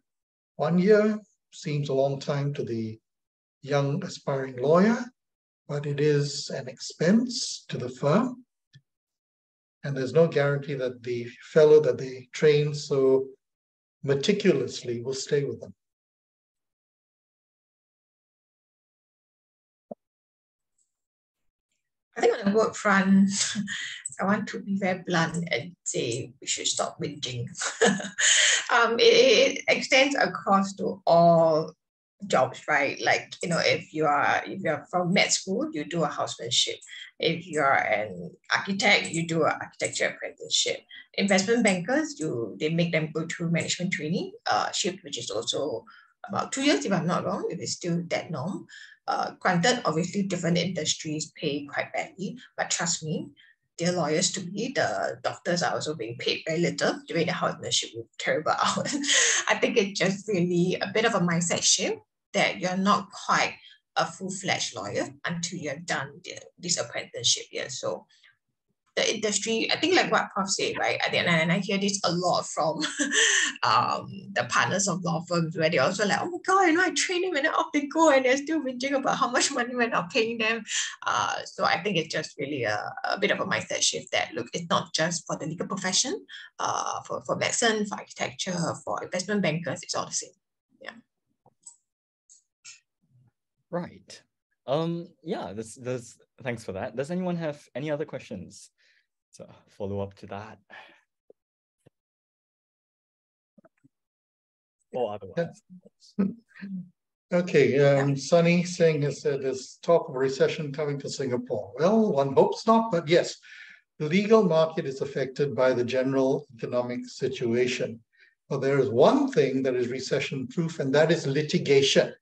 1 year seems a long time to the young aspiring lawyer, but it is an expense to the firm. And there's no guarantee that the fellow that they train so meticulously will stay with them. I think on the work front, I want to be very blunt and say we should stop whinging. It extends across to all jobs, right? Like, if you're from med school, you do a housemanship. If you're an architect, you do an architecture apprenticeship. Investment bankers, they make them go through management training, shift, which is also about 2 years, if I'm not wrong, if it's still that norm. Granted, obviously different industries pay quite badly, but trust me, dear lawyers to be, the doctors are also being paid very little during the housemanship with terrible hours. I think it's just really a bit of a mindset shift that you're not quite a full-fledged lawyer until you've done this apprenticeship year. So the industry, I think like what Prof said, right? And I hear this a lot from the partners of law firms where they're also like, oh my God, I train them and then off they go and they're still whinging about how much money we're not paying them. So I think it's just really a bit of a mindset shift that, look, it's not just for the legal profession, for medicine, for architecture, for investment bankers, it's all the same. Yeah. Right. Yeah, thanks for that. Does anyone have any other questions to follow up to that? Or otherwise? Okay, Sunny Singh has said there's talk of a recession coming to Singapore. Well, one hopes not, but yes, the legal market is affected by the general economic situation. But there is one thing that is recession-proof, and that is litigation.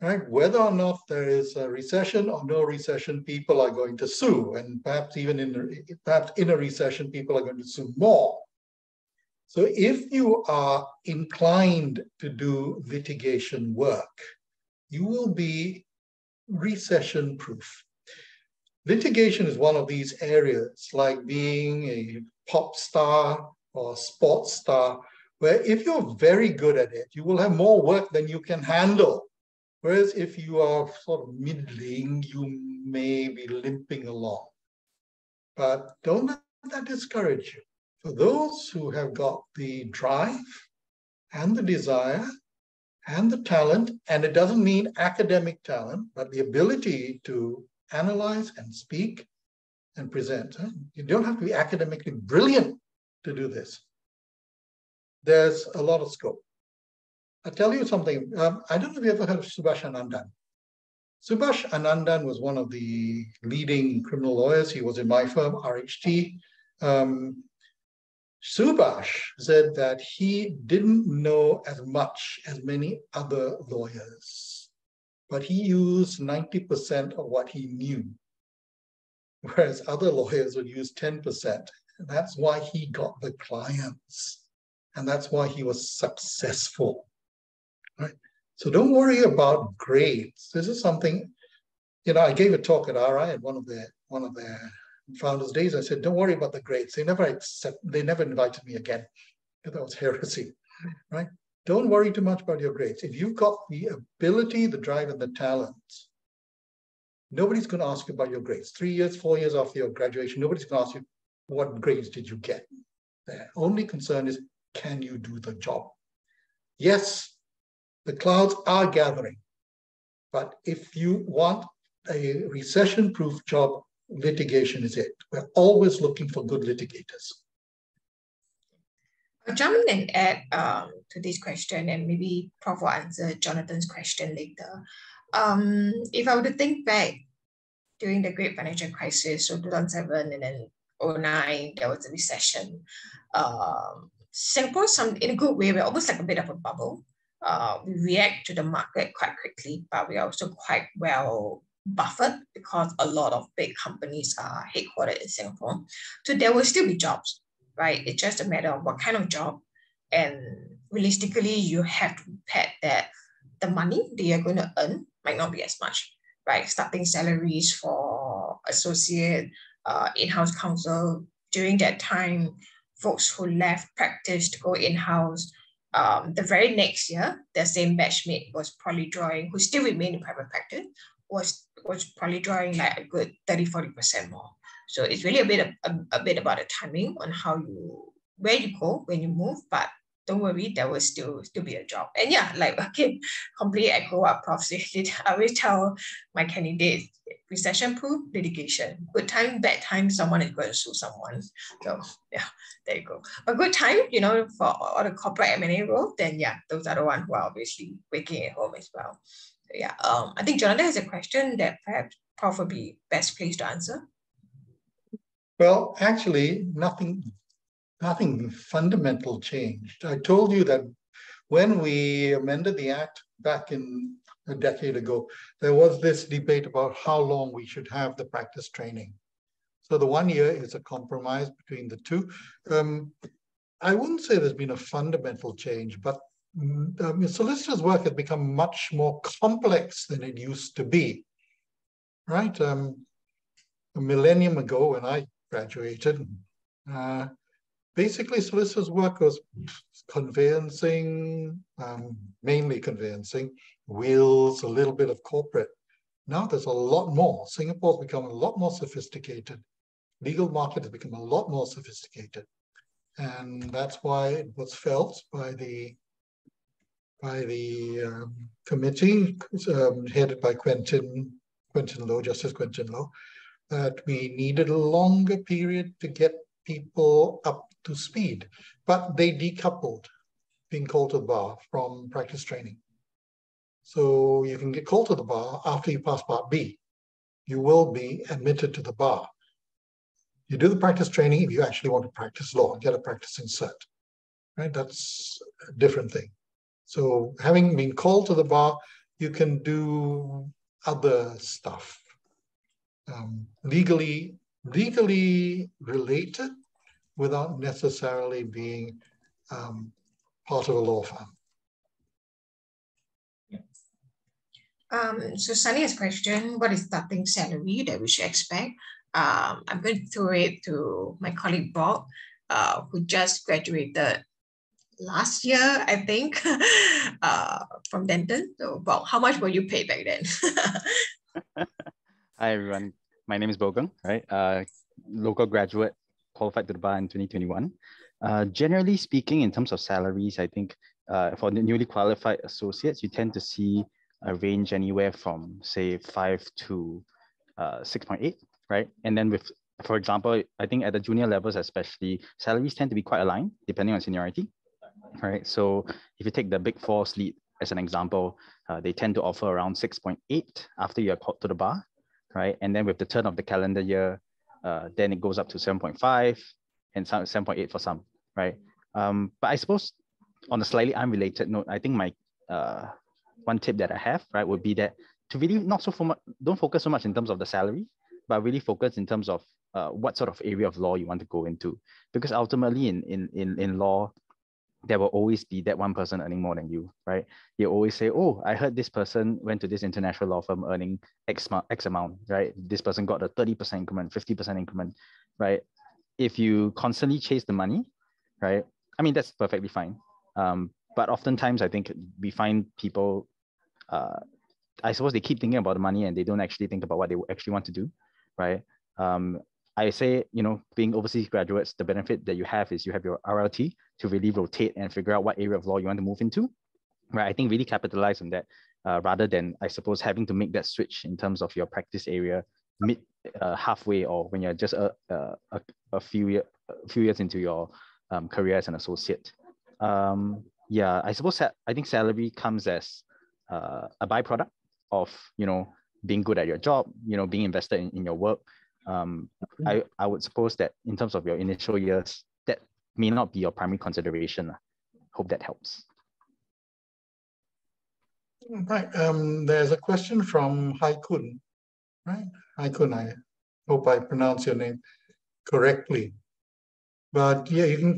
Right? Whether or not there is a recession or no recession, people are going to sue, and perhaps even in a recession, people are going to sue more. So if you are inclined to do litigation work, you will be recession-proof. Litigation is one of these areas, like being a pop star or sports star, where if you're very good at it, you will have more work than you can handle. Whereas if you are sort of middling, you may be limping along. But don't let that discourage you. For those who have got the drive and the desire and the talent, and it doesn't mean academic talent, but the ability to analyze and speak and present. You don't have to be academically brilliant to do this. There's a lot of scope. I'll tell you something. I don't know if you ever heard of Subhash Anandan. Subhash Anandan was one of the leading criminal lawyers. He was in my firm, RHT. Subhash said that he didn't know as much as many other lawyers, but he used 90% of what he knew, whereas other lawyers would use 10%. And that's why he got the clients, and that's why he was successful. Right? So don't worry about grades. This is something, I gave a talk at RI at one of their Founders Days. I said, don't worry about the grades. They never invited me again. That was heresy, right? Don't worry too much about your grades. If you've got the ability, the drive, and the talent, nobody's going to ask you about your grades. 3 years, 4 years after your graduation, nobody's going to ask you, what grades did you get? Their only concern is, can you do the job? Yes, the clouds are gathering, but if you want a recession-proof job, litigation is it. We're always looking for good litigators. I'll jump in and add to this question, and maybe Prof will answer Jonathan's question later. If I were to think back during the great financial crisis, so 2007 and then 2009, there was a recession. Singapore, in a good way, we're almost like a bit of a bubble. We react to the market quite quickly, but we're also quite well buffered because a lot of big companies are headquartered in Singapore. So there will still be jobs, right? It's just a matter of what kind of job. And realistically, you have to bet that the money that you're going to earn might not be as much, right? Starting salaries for associate, in-house counsel, during that time, folks who left practice to go in-house, the very next year, the same batchmate was probably drawing, who still remained in private practice, was probably drawing like a good 30-40% more. So it's really a bit about the timing on where you go when you move, but don't worry, there will still be a job. And yeah, like again, completely echo what Prof said. I always tell my candidates, recession-proof litigation. Good time, bad time, someone is going to sue someone. So yeah, there you go. A good time, for all the corporate M&A role, then yeah, those are the ones who are obviously waking at home as well. So yeah, I think Jonathan has a question that perhaps Prof would be best placed to answer. Well, actually, nothing fundamental changed. I told you that when we amended the Act back in a decade ago, there was this debate about how long we should have the practice training. So the 1 year is a compromise between the two. I wouldn't say there's been a fundamental change, but solicitors' work has become much more complex than it used to be, right? A millennium ago when I graduated, basically, solicitors' work was conveyancing, mainly conveyancing, wills, a little bit of corporate. Now there's a lot more. Singapore's become a lot more sophisticated. Legal market has become a lot more sophisticated. And that's why it was felt by the committee headed by Justice Quentin Low, that we needed a longer period to get people up to speed, but they decoupled being called to the bar from practice training. So you can get called to the bar after you pass Part B. You will be admitted to the bar. You do the practice training if you actually want to practice law and get a practicing cert, right? That's a different thing. So having been called to the bar, you can do other stuff, legally related, without necessarily being part of a law firm. So Sunny has a question, what is starting salary that we should expect? I'm going to throw it to my colleague Bob, who just graduated last year, I think, from Denton. So Bob, how much were you paid back then? Hi everyone, my name is Bogeng, right? Local graduate, qualified to the bar in 2021. Generally speaking, in terms of salaries, I think for the newly qualified associates, you tend to see a range anywhere from say 5 to 6.8, right? And then with, for example, I think at the junior levels especially, salaries tend to be quite aligned depending on seniority, right? So if you take the Big Four lead as an example, they tend to offer around 6.8 after you're called to the bar, right? And then with the turn of the calendar year, then it goes up to 7.5 and 7.8 for some, right? But I suppose on a slightly unrelated note, I think my one tip that I have, right, would be that to really don't focus so much in terms of the salary, but really focus in terms of what sort of area of law you want to go into. Because ultimately in law, there will always be that one person earning more than you, right? You always say, oh, I heard this person went to this international law firm earning X amount, right? This person got a 30% increment, 50% increment, right? If you constantly chase the money, right? I mean, that's perfectly fine. But oftentimes I think we find people, I suppose they keep thinking about the money and they don't actually think about what they actually want to do, right? I say, being overseas graduates, the benefit that you have is you have your RLT to really rotate and figure out what area of law you want to move into, right? I think really capitalize on that rather than, I suppose, having to make that switch in terms of your practice area halfway or when you're just a few years into your career as an associate. Yeah, I suppose I think salary comes as a byproduct of, being good at your job, being invested in your work. I would suppose that in terms of your initial years, that may not be your primary consideration. Hope that helps. Right. There's a question from Hai Kun. right? Haikun, I hope I pronounce your name correctly. But yeah, you can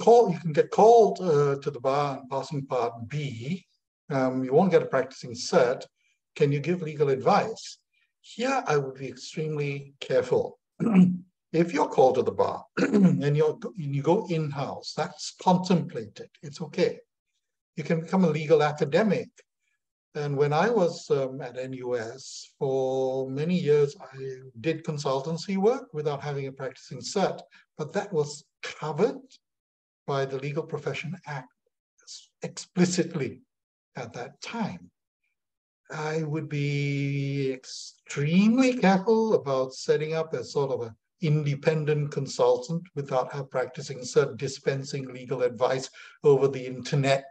get called to the bar and passing part B. You won't get a practicing cert. Can you give legal advice? Here, I would be extremely careful. If you're called to the bar and you go in-house, that's contemplated. It's okay. You can become a legal academic. And when I was at NUS, for many years, I did consultancy work without having a practicing cert, but that was covered by the Legal Profession Act explicitly at that time. I would be extremely careful about setting up a sort of an independent consultant without her practicing cert, dispensing legal advice over the internet.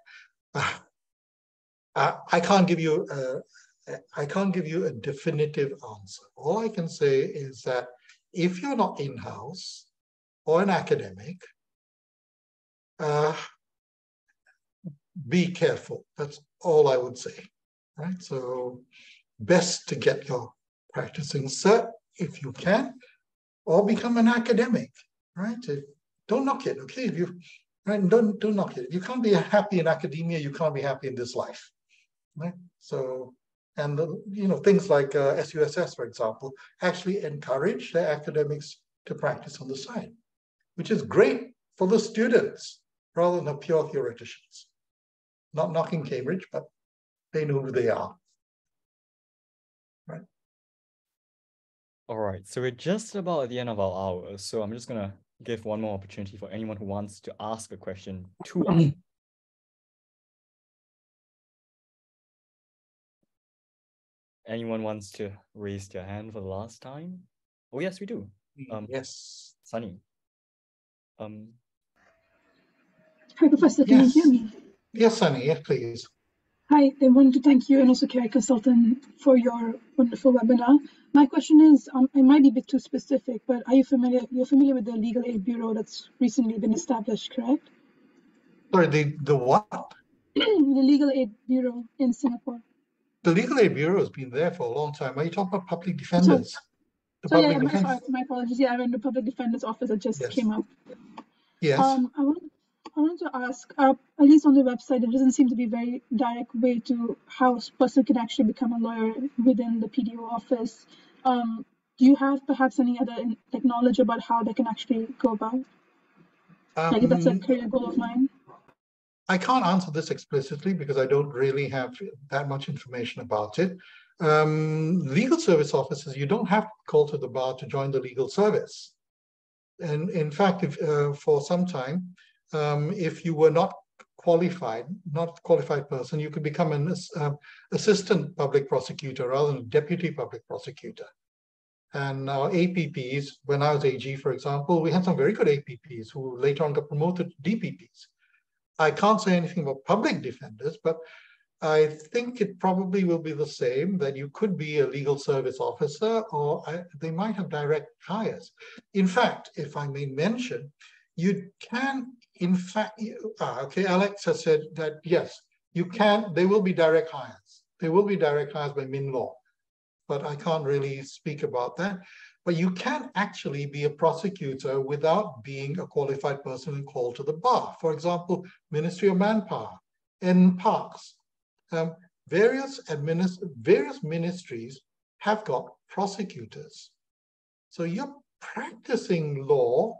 I can't give you a definitive answer. All I can say is that if you're not in-house or an academic, be careful. That's all I would say, right? So best to get your practicing cert if you can, or become an academic, right? Don't knock it, okay? If you right, don't knock it. You can't be happy in academia. You can't be happy in this life, right? So, and things like SUSS, for example, actually encourage their academics to practice on the side, which is great for the students rather than the pure theoreticians. Not knocking Cambridge, but they know who they are. Right. All right, so we're just about at the end of our hour, so I'm just gonna give one more opportunity for anyone who wants to ask a question to us. Anyone wants to raise their hand for the last time? Oh yes, we do. Yes. Sunny. Hi, Professor. Can you hear me? Yes, Sunny. Yes, please. Hi, I wanted to thank you and also Kerry Consulting for your wonderful webinar. My question is, it might be a bit too specific, but are you familiar? You're familiar with the Legal Aid Bureau that's recently been established, correct? Sorry, the what? The Legal Aid Bureau in Singapore. The Legal Aid Bureau has been there for a long time. Are you talking about public defenders? Sorry, my apologies. Yeah, I'm in the public defender's office that just came up. Yes. I wanted to ask, at least on the website, there doesn't seem to be a very direct way to how a person can actually become a lawyer within the PDO office. Do you have perhaps any other knowledge about how they can actually go about? Like if that's a career goal of mine? I can't answer this explicitly because I don't really have that much information about it. Legal service officers, you don't have to call to the bar to join the legal service. And in fact, if, for some time, if you were not a qualified person, you could become an assistant public prosecutor rather than a deputy public prosecutor. And our APPs, when I was AG, for example, we had some very good APPs who later on got promoted to DPPs. I can't say anything about public defenders, but I think it probably will be the same, that you could be a legal service officer, or they might have direct hires. In fact, if I may mention, you can, in fact, okay, Alex has said that, yes, you can, there will be direct hires. There will be direct hires by MinLaw, but I can't really speak about that. But you can actually be a prosecutor without being a qualified person and called to the bar. For example, Ministry of Manpower, NParks, various ministries have got prosecutors. So you're practicing law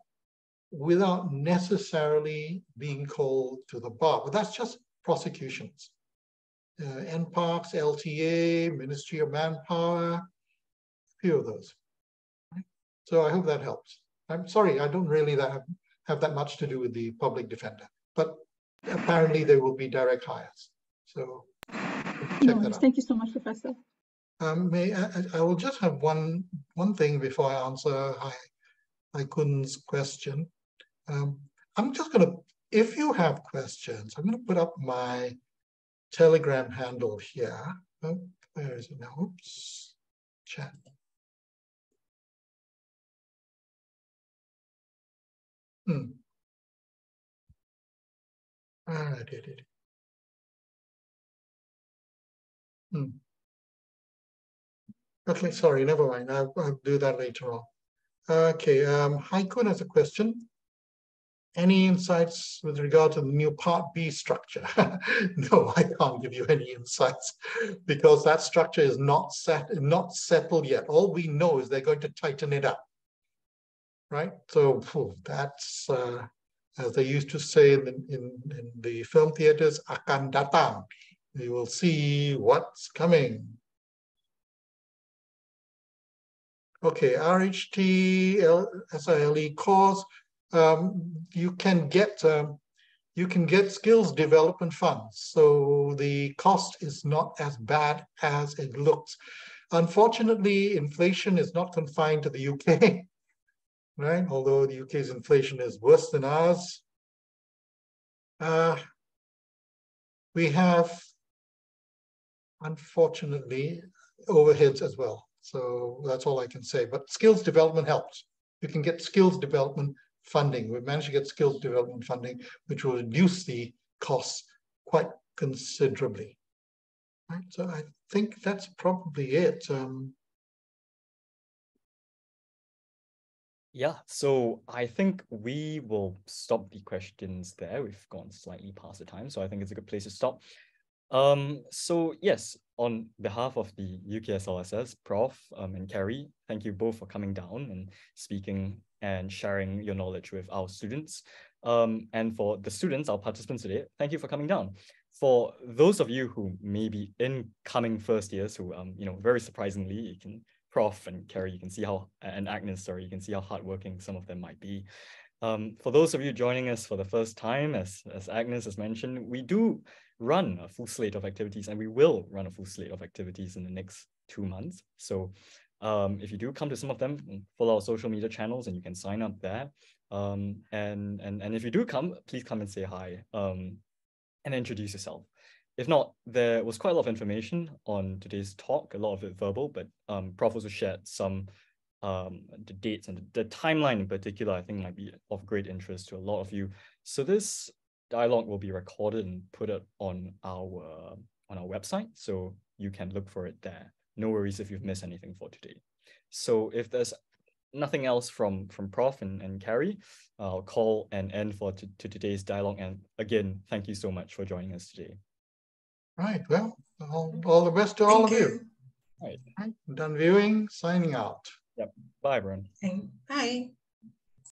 without necessarily being called to the bar, but that's just prosecutions. NParks, LTA, Ministry of Manpower, a few of those. So I hope that helps. I'm sorry, I don't really have that much to do with the public defender, but apparently there will be direct hires. So check that out. Thank you so much, Professor. I will just have one thing before I answer Kun's question. I'm just going to, if you have questions, I'm going to put up my Telegram handle here. Oh, where is it now? Oops, chat. I did it. Okay, sorry, never mind. I'll do that later on. Okay, Haikun has a question. Any insights with regard to the new Part B structure? No, I can't give you any insights because that structure is not settled yet. All we know is they're going to tighten it up, right? So that's, as they used to say in the film theaters, akan datang. We will see what's coming. Okay, RHT SILE course. You can get skills development funds. So the cost is not as bad as it looks. Unfortunately, inflation is not confined to the UK, right? Although the UK's inflation is worse than ours. We have, unfortunately, overheads as well. So that's all I can say. But skills development helps. You can get skills development funding. We've managed to get skills development funding, which will reduce the costs quite considerably. Right? So I think that's probably it. Yeah, so I think we will stop the questions there. We've gone slightly past the time, so I think it's a good place to stop. So yes, on behalf of the UKSLSS, Prof and Kerry, thank you both for coming down and speaking and sharing your knowledge with our students. And for the students, our participants today, thank you for coming down. For those of you who may be incoming first years who, very surprisingly, you can, Prof and Kerry, you can see how, and Agnes, sorry, you can see how hardworking some of them might be. For those of you joining us for the first time, as Agnes has mentioned, we do run a full slate of activities, and we will run a full slate of activities in the next 2 months. So if you do come to some of them, follow our social media channels and you can sign up there. And if you do come, please come and say hi and introduce yourself. If not, there was quite a lot of information on today's talk, a lot of it verbal, but Prof also shared some the dates and the timeline in particular, I think might be of great interest to a lot of you. So this dialogue will be recorded and put it on our website, so you can look for it there. No worries if you've missed anything for today. So if there's nothing else from Prof and Kerry, I'll call an end to today's dialogue. And again, thank you so much for joining us today. Right, well, all the best to all of you. Right. Done viewing, signing out. Yep. Bye, everyone. Bye.